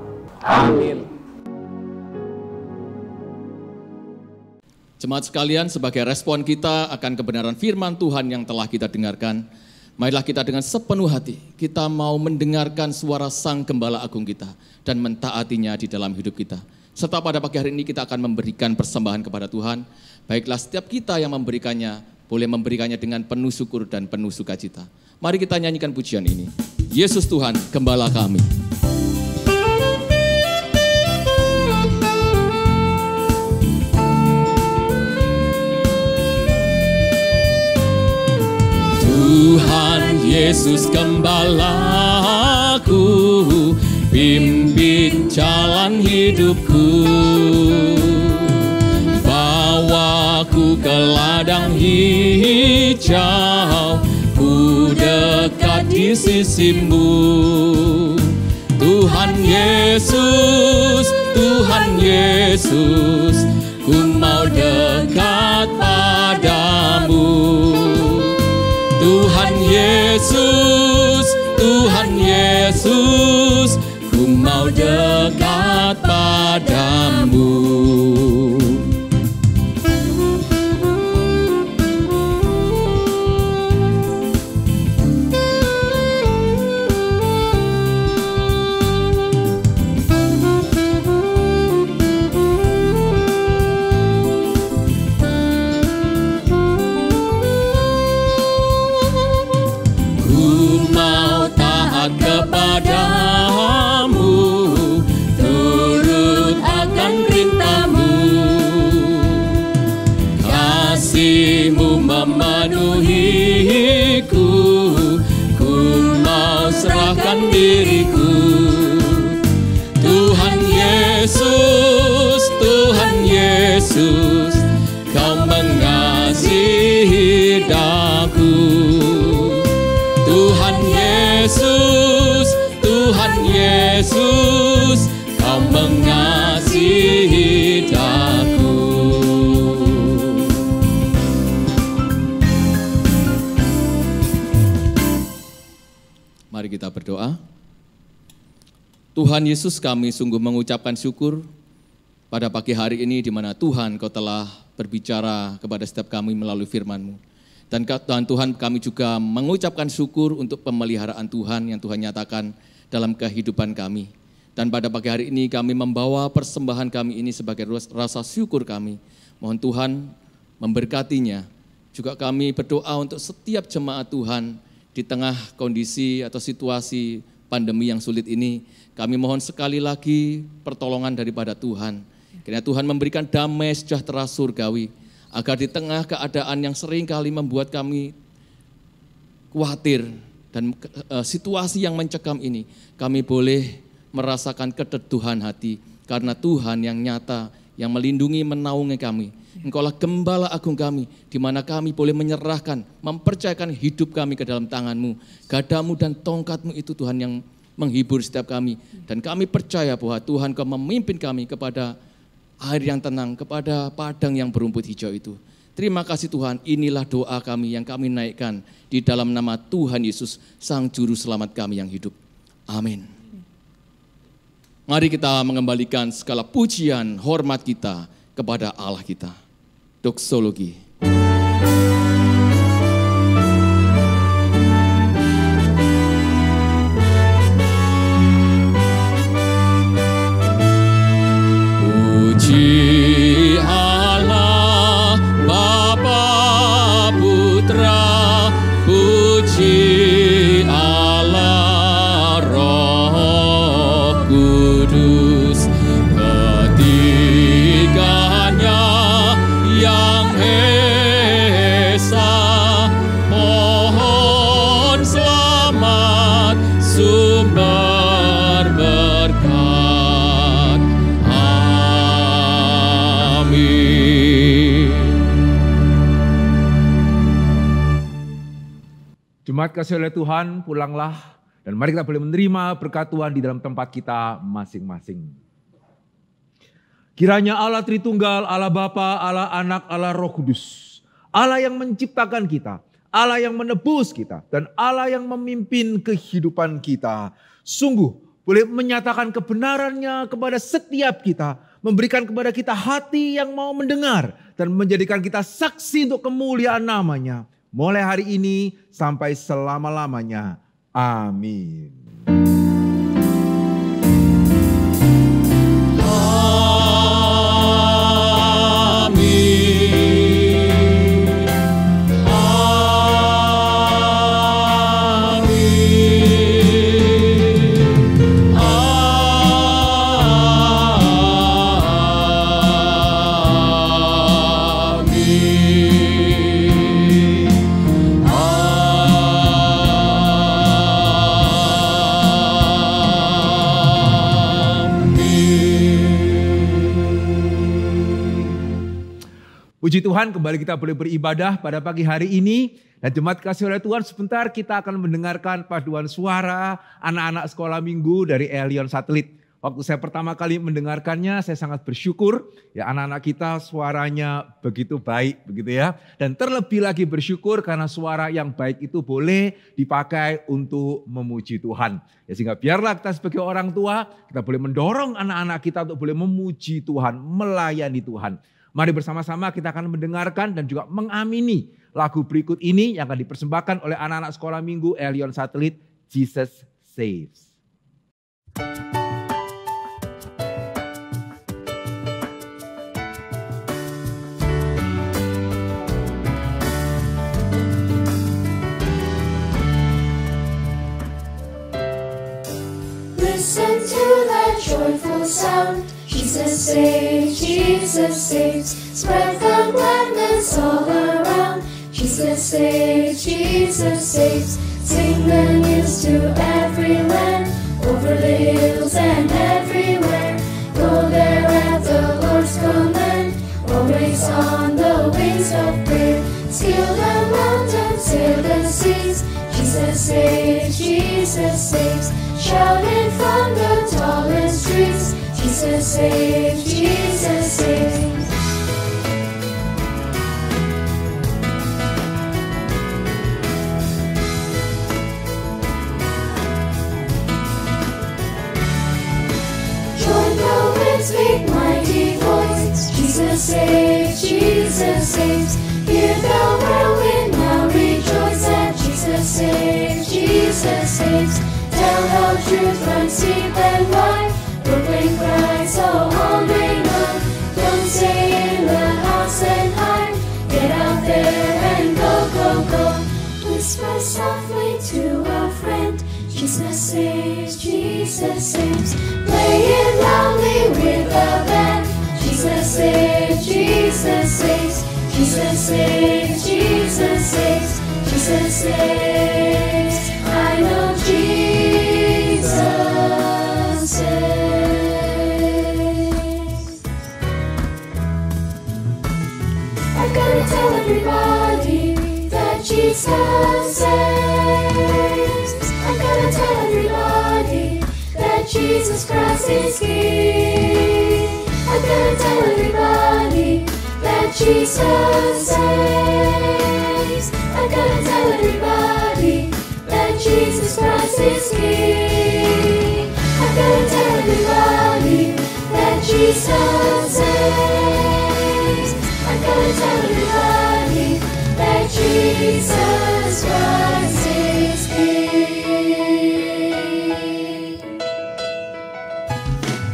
Amin. Jemaat sekalian, sebagai respon kita akan kebenaran firman Tuhan yang telah kita dengarkan, marilah kita dengan sepenuh hati, kita mau mendengarkan suara Sang Gembala Agung kita dan mentaatinya di dalam hidup kita. Serta pada pagi hari ini kita akan memberikan persembahan kepada Tuhan. Baiklah, setiap kita yang memberikannya, boleh memberikannya dengan penuh syukur dan penuh sukacita. Mari kita nyanyikan pujian ini. Yesus Tuhan, Gembala kami. Tuhan Yesus Gembalaku, pimpin jalan hidupku, bawaku ke ladang hijau, ku dekat di sisimu. Tuhan Yesus, Tuhan Yesus, ku mau dekat padamu. Tuhan Yesus, Tuhan Yesus, ku mau dekat padamu. Kepadamu, turut akan perintahmu, kasih-Mu memenuhiku, ku mau serahkan diriku. Tuhan Yesus, Tuhan Yesus, Kau mengasihi daku. Tuhan Yesus, Tuhan Yesus, Kau mengasihi daku. Mari kita berdoa. Tuhan Yesus, kami sungguh mengucapkan syukur pada pagi hari ini di mana Tuhan Kau telah berbicara kepada setiap kami melalui firman-Mu. Dan Tuhan, kami juga mengucapkan syukur untuk pemeliharaan Tuhan yang Tuhan nyatakan dalam kehidupan kami. Dan pada pagi hari ini kami membawa persembahan kami ini sebagai rasa syukur kami. Mohon Tuhan memberkatinya. Juga kami berdoa untuk setiap jemaat Tuhan di tengah kondisi atau situasi pandemi yang sulit ini. Kami mohon sekali lagi pertolongan daripada Tuhan. Kiranya Tuhan memberikan damai sejahtera surgawi. Agar di tengah keadaan yang sering kali membuat kami khawatir dan situasi yang mencekam ini, kami boleh merasakan keteduhan hati karena Tuhan yang nyata, yang melindungi, menaungi kami. Engkaulah Gembala Agung kami, di mana kami boleh menyerahkan, mempercayakan hidup kami ke dalam tangan-Mu. Gadamu dan tongkat-Mu itu Tuhan yang menghibur setiap kami. Dan kami percaya bahwa Tuhan Kau memimpin kami kepada air yang tenang, kepada padang yang berumput hijau itu. Terima kasih Tuhan, inilah doa kami yang kami naikkan di dalam nama Tuhan Yesus, Sang Juru Selamat kami yang hidup. Amin. Mari kita mengembalikan segala pujian, hormat kita kepada Allah kita. Doksologi. Puji Allah, Bapa, Putra, puji Allah. Jemaat kasih oleh Tuhan, pulanglah dan mari kita boleh menerima berkat Tuhan di dalam tempat kita masing-masing. Kiranya Allah Tritunggal, Allah Bapa, Allah Anak, Allah Roh Kudus, Allah yang menciptakan kita, Allah yang menebus kita, dan Allah yang memimpin kehidupan kita, sungguh boleh menyatakan kebenarannya kepada setiap kita, memberikan kepada kita hati yang mau mendengar, dan menjadikan kita saksi untuk kemuliaan namanya. Mulai hari ini sampai selama-lamanya. Amin. Puji Tuhan, kembali kita boleh beribadah pada pagi hari ini. Dan jemaat kasih oleh Tuhan, sebentar kita akan mendengarkan paduan suara anak-anak sekolah minggu dari Elion Satelit. Waktu saya pertama kali mendengarkannya, saya sangat bersyukur. Ya, anak-anak kita suaranya begitu baik, begitu ya. Dan terlebih lagi bersyukur karena suara yang baik itu boleh dipakai untuk memuji Tuhan. Ya, sehingga biarlah kita sebagai orang tua, kita boleh mendorong anak-anak kita untuk boleh memuji Tuhan, melayani Tuhan. Mari bersama-sama kita akan mendengarkan dan juga mengamini lagu berikut ini yang akan dipersembahkan oleh anak-anak sekolah minggu Elion Satelit, Jesus Saves. Listen to that joyful sound. Jesus saves, Jesus saves. Spread the gladness all around. Jesus saves, Jesus saves. Sing the news to every land, over the hills and everywhere. Go there at the Lord's command, always on the wings of prayer. Scale the mountains, sail the seas. Jesus saves, Jesus saves. Shout it from the tallest trees. Jesus saves, Jesus saves. Join the winds, make mighty voice. Jesus saves, Jesus saves. Hear the whirlwind now rejoice that Jesus saves, Jesus saves. Tell how truth runs deep and wide. Proclaim Christ, so all may know. Don't stay in the house and hide. Get out there and go, go, go. Whisper softly to a friend. Jesus saves, Jesus saves. Play it loudly with a band. Jesus saves, Jesus saves. Jesus saves, Jesus saves. Jesus saves. I know Jesus saves. I gotta tell everybody that Jesus saves. I gotta tell everybody that Jesus Christ is King. I gotta tell everybody that Jesus saves. I gotta tell everybody that Jesus Christ is King. I gotta tell everybody that Jesus saves. I gotta tell everybody that Jesus Christ is King.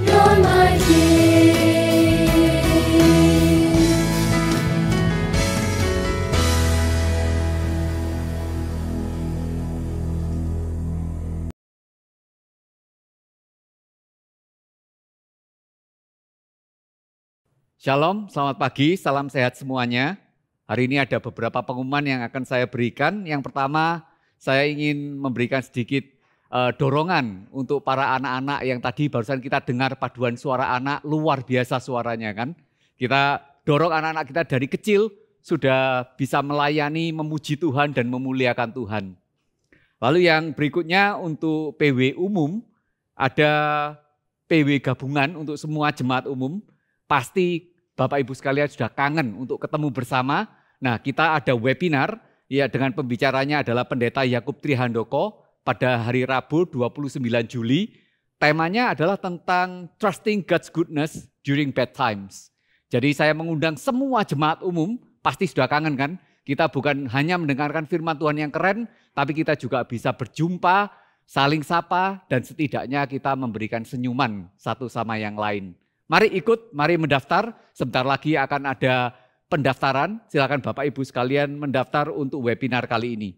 You're my King. Shalom, selamat pagi, salam sehat semuanya. Hari ini ada beberapa pengumuman yang akan saya berikan. Yang pertama, saya ingin memberikan sedikit dorongan untuk para anak-anak yang tadi barusan kita dengar paduan suara anak, luar biasa suaranya kan. Kita dorong anak-anak kita dari kecil sudah bisa melayani, memuji Tuhan dan memuliakan Tuhan. Lalu yang berikutnya untuk PW umum, ada PW gabungan untuk semua jemaat umum. Pasti Bapak Ibu sekalian sudah kangen untuk ketemu bersama. Nah, kita ada webinar ya dengan pembicaranya adalah Pendeta Yakub Trihandoko pada hari Rabu 29 Juli. Temanya adalah tentang trusting God's goodness during bad times. Jadi saya mengundang semua jemaat umum, pasti sudah kangen kan? Kita bukan hanya mendengarkan firman Tuhan yang keren, tapi kita juga bisa berjumpa, saling sapa, dan setidaknya kita memberikan senyuman satu sama yang lain. Mari ikut, mari mendaftar. Sebentar lagi akan ada pendaftaran. Silakan Bapak Ibu sekalian mendaftar untuk webinar kali ini.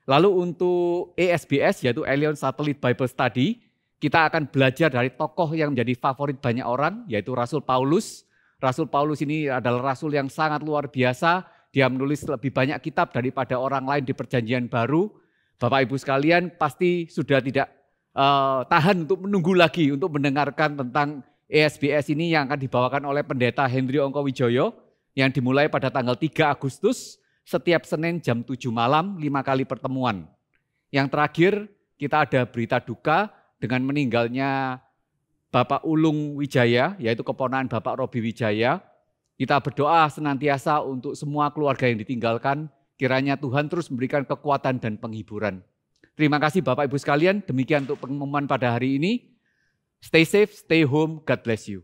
Lalu untuk ESBS, yaitu Alien Satellite Bible Study, kita akan belajar dari tokoh yang menjadi favorit banyak orang, yaitu Rasul Paulus. Rasul Paulus ini adalah rasul yang sangat luar biasa. Dia menulis lebih banyak kitab daripada orang lain di Perjanjian Baru. Bapak Ibu sekalian pasti sudah tidak tahan untuk menunggu lagi untuk mendengarkan tentang ESBS ini yang akan dibawakan oleh Pendeta Henry Ongkowijoyo yang dimulai pada tanggal 3 Agustus setiap Senin jam 7 malam 5 kali pertemuan. Yang terakhir kita ada berita duka dengan meninggalnya Bapak Ulung Wijaya, yaitu keponakan Bapak Robi Wijaya. Kita berdoa senantiasa untuk semua keluarga yang ditinggalkan, kiranya Tuhan terus memberikan kekuatan dan penghiburan. Terima kasih Bapak Ibu sekalian, demikian untuk pengumuman pada hari ini. Stay safe, stay home, God bless you.